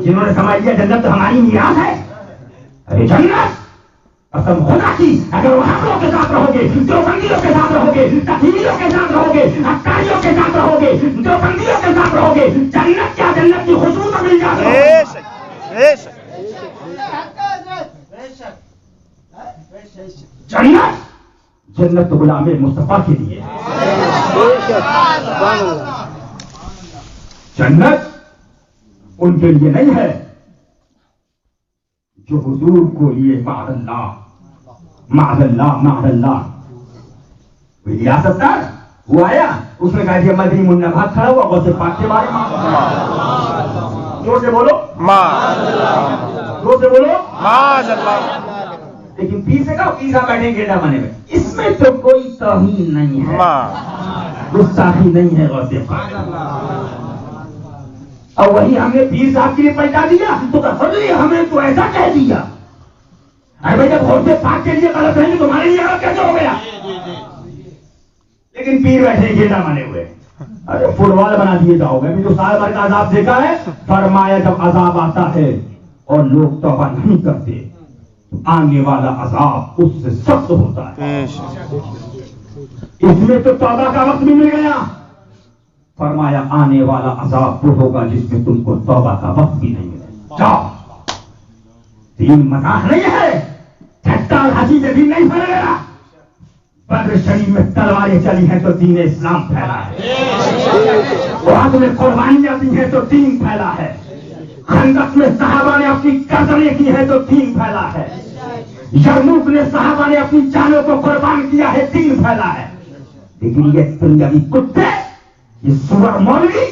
جنہوں نے سمجھ لیا جنت ہماری میراث ہے. ارے جنت قسم خدا کی اگر وہابیوں کے ساتھ رہو گے دیوبندیوں کے ساتھ رہو گے تکفیریوں کے ساتھ رہو گے حقانیوں کے ساتھ رہو گے دیوبندیوں کے ساتھ رہو گے جنت کیا جنت کی خوشبو تو مل جاتی ہے. جنت جنت غلام مصطفیٰ کے لیے جنت ان کے لیے نہیں ہے جو حضور کو لیے معاذ اللہ معاذ اللہ معاذ اللہ. کوئی ریاست دار وہ آیا اس نے کہا کہ مدنی منہ بھاگ کھڑا ہوا غوث پاک کے بارے میں زور سے بولو زور سے بولو معاذ اللہ. لیکن پیر سے کہا پیر صاحب بیٹھے گیڑا بنے ہوئے اس میں تو کوئی توہین نہیں ہے گستاخی نہیں ہے غوث پاک. اور وہی ہم نے پیر صاحب کے لیے پلٹا دیا تو ہمیں تو ایسا کہہ دیا. ارے بھائی جب غوث پاک کے لیے غلط ہے تو تمہارے لیے غلط کیسے ہو گیا. لیکن پیر بیٹھے گیڑا بنے ہوئے ارے فٹ بال بنا دیے جاؤ گے. ابھی تو سال بھر کا عذاب دیکھا ہے. فرمایا جب عذاب آتا ہے اور لوگ توبہ نہیں کرتے تو آنے والا عذاب اس سے سخت ہوتا ہے. اس میں تو توبہ کا وقت بھی مل گیا. فرمایا آنے والا عذاب وہ ہوگا جس میں تم کو توبہ کا وقت بھی نہیں ملے. جاؤ دین مذاق نہیں ہے ٹھٹا اور ہنسی سے دین نہیں پھیل گیا. بدر شریف میں تلواریں چلی ہیں تو دین اسلام پھیلا ہے. وہاں میں قربانیاں دی ہیں تو دین پھیلا ہے. خندق میں صحابہ نے اپنی گردنیں کی ہیں تو دین پھیلا ہے. یرموک نے صحابہ نے اپنی جانوں کو قربان کیا ہے دین پھیلا ہے. لیکن یہ دنیاوی کتے یہ سور مولوی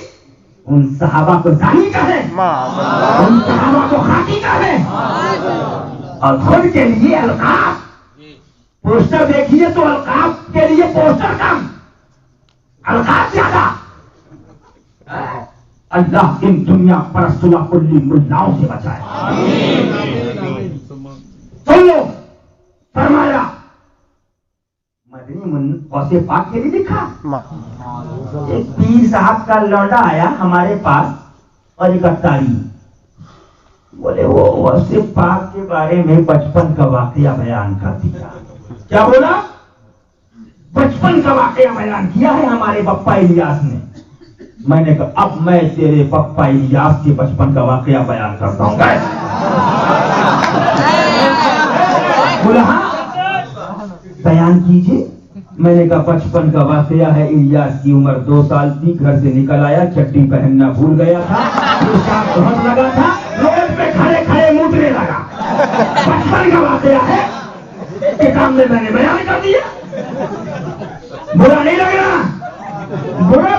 ان صحابہ کو زانی کا ہے ان صحابہ کو خاکی کا ہے. اور خود کے لیے القاب پوسٹر دیکھیے تو القاب کے لیے پوسٹر کم القاب زیادہ. اللہ ان دنیا پرستوں کلی ملاؤں سے بچائے. سن لو فرمایا مدنی غوث پاک کے لیے لکھا. ایک پیر صاحب کا لوٹا آیا ہمارے پاس اور ایک اتاری بولے وہ غوث پاک کے بارے میں بچپن کا واقعہ بیان کر دیا. کیا بولا؟ بچپن کا واقعہ بیان کیا ہے ہمارے پپا الیاس نے. میں نے کہا اب میں تیرے پپا الیاس کے بچپن کا واقعہ بیان کرتا ہوں. بولا ہاں بیان کیجیے. میں نے کہا بچپن کا واقعہ ہے الیاس کی عمر 2 سال تھی. گھر سے نکل آیا چٹی پہننا بھول گیا تھا. پیشاب بہت لگا تھا روڈ پہ کھڑے کھڑے موتنے لگا. بچپن کا واقعہ ہے کتاب میں نے بیان کر دیا. برا نہیں لگ رہا برا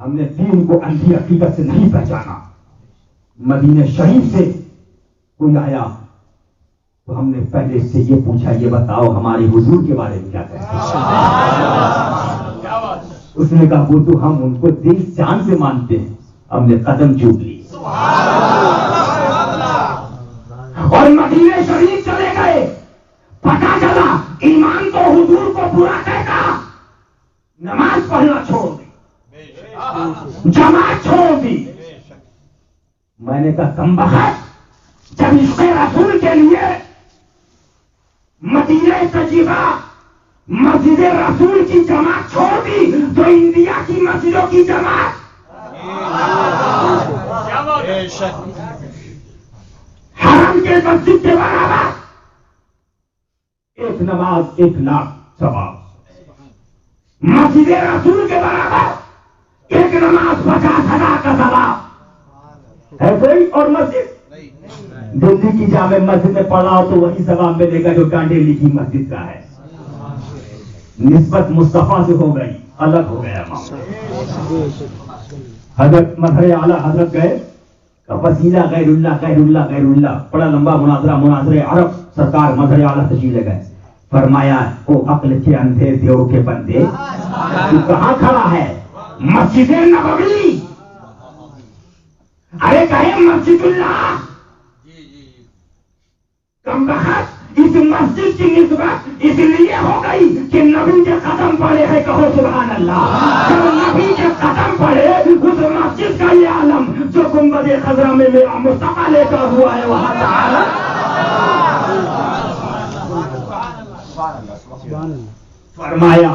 ہم نے دین کو اندھی عقیدت سے نہیں پہچانا. مدینہ شریف سے کوئی آیا تو ہم نے پہلے سے یہ پوچھا یہ بتاؤ ہمارے حضور کے بارے میں کیا کہتے ہیں. اس نے کہا وہ تو ہم ان کو دل جان سے مانتے ہیں. ہم نے قدم چوم لی اور مدینہ شریف چلے گئے. پتا چلا ایمان تو حضور کو پورا کہتا, نماز پڑھنا چھوڑ دی, جماعت چھوڑ دی. میں نے کہا کم بخت, جب عشق رسول کے لیے مدینہ طیبہ مسجد رسول کی جماعت چھوڑ دی تو انڈیا کی مسجدوں کی جماعت حرم کے مسجد کے برابر, ایک نماز 1 لاکھ ثواب. مسجد رسول کے برابر ایک نماز 50,000 کا ثواب ہے کوئی اور مسجد؟ دلی کی جامع مسجد میں پڑھا ہو تو وہی ثواب ملے گا جو ڈانڈیلی کی مسجد کا ہے. نسبت مصطفیٰ سے ہو گئی, الگ ہو گیا. حضرت مظہر اعلیٰ حضرت گئے, وسیلہ غیر اللہ غیر اللہ غیر اللہ, بڑا لمبا مناظرہ عرب. سرکار مظہر اعلیٰ تشریف لے گئے. فرمایا او عقل کے اندھے دیو کے بندے, تو کہاں کھڑا ہے؟ مسجد نبوی. ارے کہیں مسجد اللہ. کم بخت اس مسجد کی نسبت اس لیے ہو گئی کہ نبی کے قدم پڑے ہیں, کہو سبحان اللہ. جب نبی کے قدم پڑے اس مسجد کا یہ عالم جو گنبد خضرا میں میرا مصطفیٰ لے کر ہوا ہے وہاں تعالی. فرمایا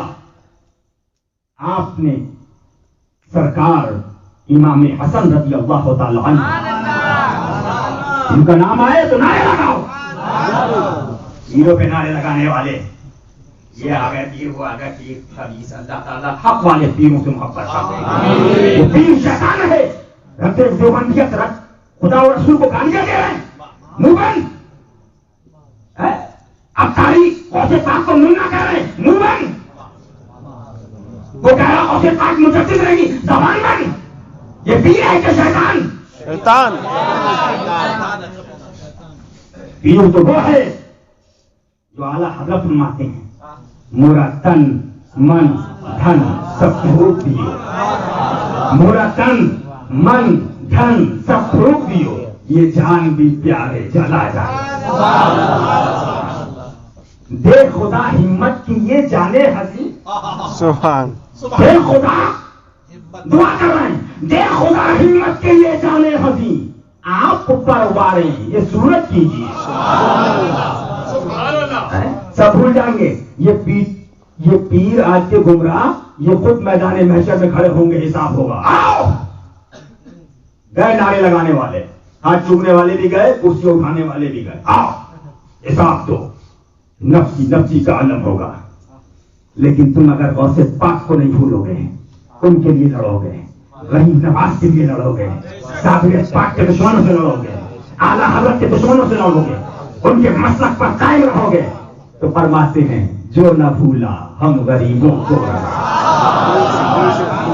آپ نے سرکار امام حسن رضی اللہ تعالی عنہ, ان کا نام آئے تو نعرے لگاؤ. پیروں پہ نعرے لگانے والے یہ آ گئے پیر, وہ آ گئے پیر. خبیث اللہ تعالیٰ حق والے پیروں سے محبت کرتے ہیں. وہ پیر شیطان ہے, رکھتے دیوبندیت رکھ, خدا اور رسول کو گالیاں دے رہے ہیں. منہ بند. اب تاریخ غوث پاک کو منہ نہ کہہ رہے, منہ بند. وہ کہہ رہا غوث پاک مجدد رہے گی, زبان بند. یہ پیر ہے کہ شیطان؟ شیطان. پیر تو وہ ہے جو اعلیٰ حضرت فرماتے ہیں میرا تن من دھن سب فروغ دیو, میرا تن من دھن سب فروغ دیو, یہ جان بھی پیارے چلا جائے. دے خدا ہمت کی یہ جانے ہنسی. سبحان. دے خدا, دعا کر رہے ہیں, دے خدا ہمت کے یہ جانے ہنسی. آپ پر اباریں یہ صورت کیجیے. سب بھول جائیں گے. یہ پیر آج کے گمراہ یہ خود میدان محشر میں کھڑے ہوں گے, حساب ہوگا. آؤ گئے نعرے لگانے والے, ہاتھ چومنے والے بھی گئے, کرسی اٹھانے والے بھی گئے. آؤ حساب دو. نفسی کا عالم ہوگا. لیکن تم اگر غوث پاک کو نہیں بھولو گے, ان کے لیے لڑو گے, غریب نواز کے لیے لڑو گے, صابر پاک کے دشمنوں سے لڑو گے, اعلیٰ حضرت کے دشمنوں سے لڑو گے, ان کے مسلک پر قائم رہو گے, تو فرماتے ہیں جو نہ بھولا ہم غریبوں کو رہا,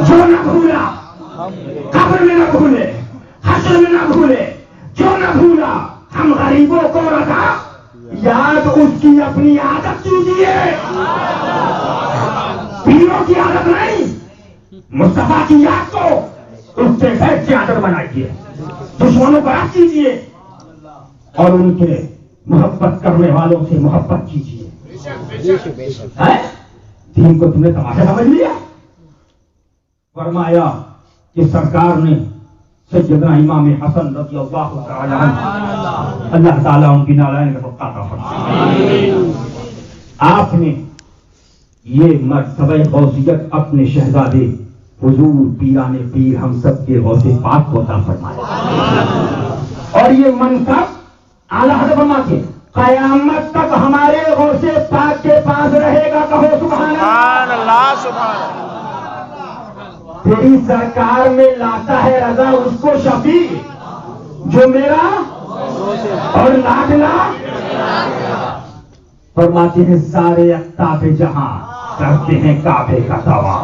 جو نہ بھولا قبر میں نہ بھولے, حشر میں نہ بھولے, جو نہ بھولا ہم غریبوں کو رکھا. یاد اس کی اپنی عادت کیجیے, پیروں کی عادت نہیں, مصطفیٰ کی یاد کو اس سے بیٹھ کی عادت بنائیے. دشمنوں کو یاد کیجیے اور ان کے محبت کرنے والوں سے محبت کیجیے. دین کو تم نے تماشا سمجھ لیا. فرمایا کہ سرکار نے سیدنا امام حسن رضی اللہ تعالی عنہ, اللہ تعالیٰ ان کی نالائن کا سب عطا فرمائے. آپ نے یہ مرتبہ غوثیت اپنے شہزادے حضور پیران پیر ہم سب کے غوث پاک کو عطا فرمائے. اور یہ منصب اعلیٰ حضرت فرماتے قیامت تک ہمارے غوث پاک کے پاس رہے گا. کہو سبحان اللہ. سبحان اللہ. تیری سرکار میں لاتا ہے رضا اس کو شفیع جو میرا اور لاڈلا. فرماتے ہیں سارے اقطاب جہاں کرتے ہیں کعبے کا طواف.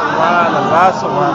سبحان اللہ سبحان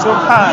سبحان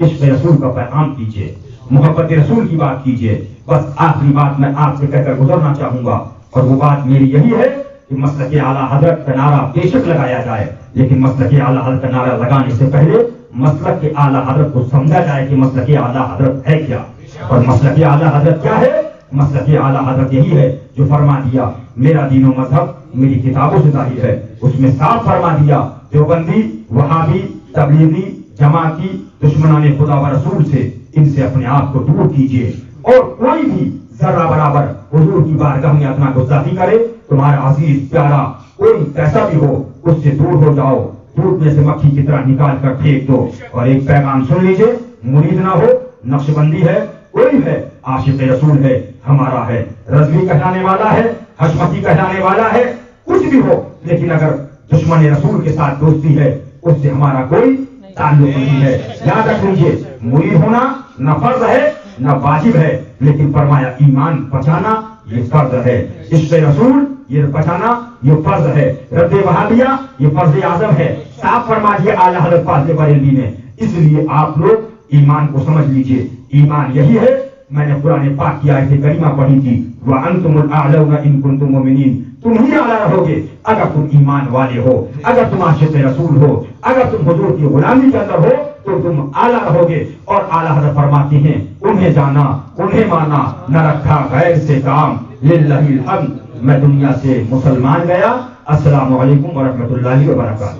عشق رسول کا پیغام کیجیے، محبت رسول کی بات کیجیے. بس آخری بات میں آپ سے کہہ کر گزرنا چاہوں گا، اور وہ بات میری یہی ہے کہ مسلک اعلیٰ حضرت کا نعرہ بے شک لگایا جائے، لیکن مسلک اعلیٰ حضرت کا نعرہ لگانے سے پہلے مسلک کے اعلیٰ حضرت کو سمجھا جائے کہ مسلک اعلیٰ حضرت ہے کیا. اور مسلک اعلیٰ حضرت کیا ہے؟ مسلک اعلیٰ حضرت یہی ہے جو فرما دیا میرا دین و مذہب میری کتابوں سے ظاہر ہے. اس میں صاف فرما دیا دیوبندی، وہابی، تبلیغی، جماعتی، دشمنان خدا و رسول سے ان سے اپنے آپ کو دور کیجیے، اور کوئی بھی ذرہ برابر حضور کی بارگاہ میں اپنا گستاخی کرے، تمہارا عزیز پیارا کوئی کیسا بھی ہو، اس سے دور ہو جاؤ، دودھ میں سے مکھی کی طرح نکال کر پھینک دو. اور ایک پیغام سن لیجیے، مرید نہ ہو، نقش بندی ہے، کوئی ہے، عاشق رسول ہے، ہمارا ہے، رضوی کہلانے والا ہے، حشمتی کہلانے والا ہے، کچھ بھی ہو، لیکن اگر دشمن رسول کے ساتھ دوستی ہے اس سے ہمارا کوئی تعلق نہیں ہے. یاد رکھ لیجیے، مرید ہونا نہ فرض ہے نہ واجب ہے، لیکن فرمایا ایمان بچانا یہ فرض ہے، عشق رسول یہ بچانا یہ فرض ہے، رد وہابیہ یہ فرض اعظم ہے. صاف فرما دیا اعلیٰ حضرت فاضل بریلوی نے. اس لیے آپ لوگ ایمان کو سمجھ لیجیے، ایمان یہی ہے. میں نے قرآن پاک کی آیت کریمہ پڑھی تھی، وَأَنْتُمُ الْأَعْلَوْنَ إِن كُنتُم مُؤْمِنِينَ، تم ہی اعلیٰ رہو گے اگر تم ایمان والے ہو، اگر تم عاشق رسول ہو، اگر تم حضور کی غلامی کے اندر ہو تو تم اعلیٰ رہو گے. اور اعلیٰ حضرت فرماتے ہیں انہیں جانا انہیں مانا، نہ رکھا غیر سے کام، للہ الحمد. میں دنیا سے مسلمان گیا. السلام علیکم ورحمۃ اللہ وبرکاتہ.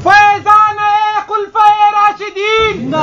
فیضان خلفائے راشدین،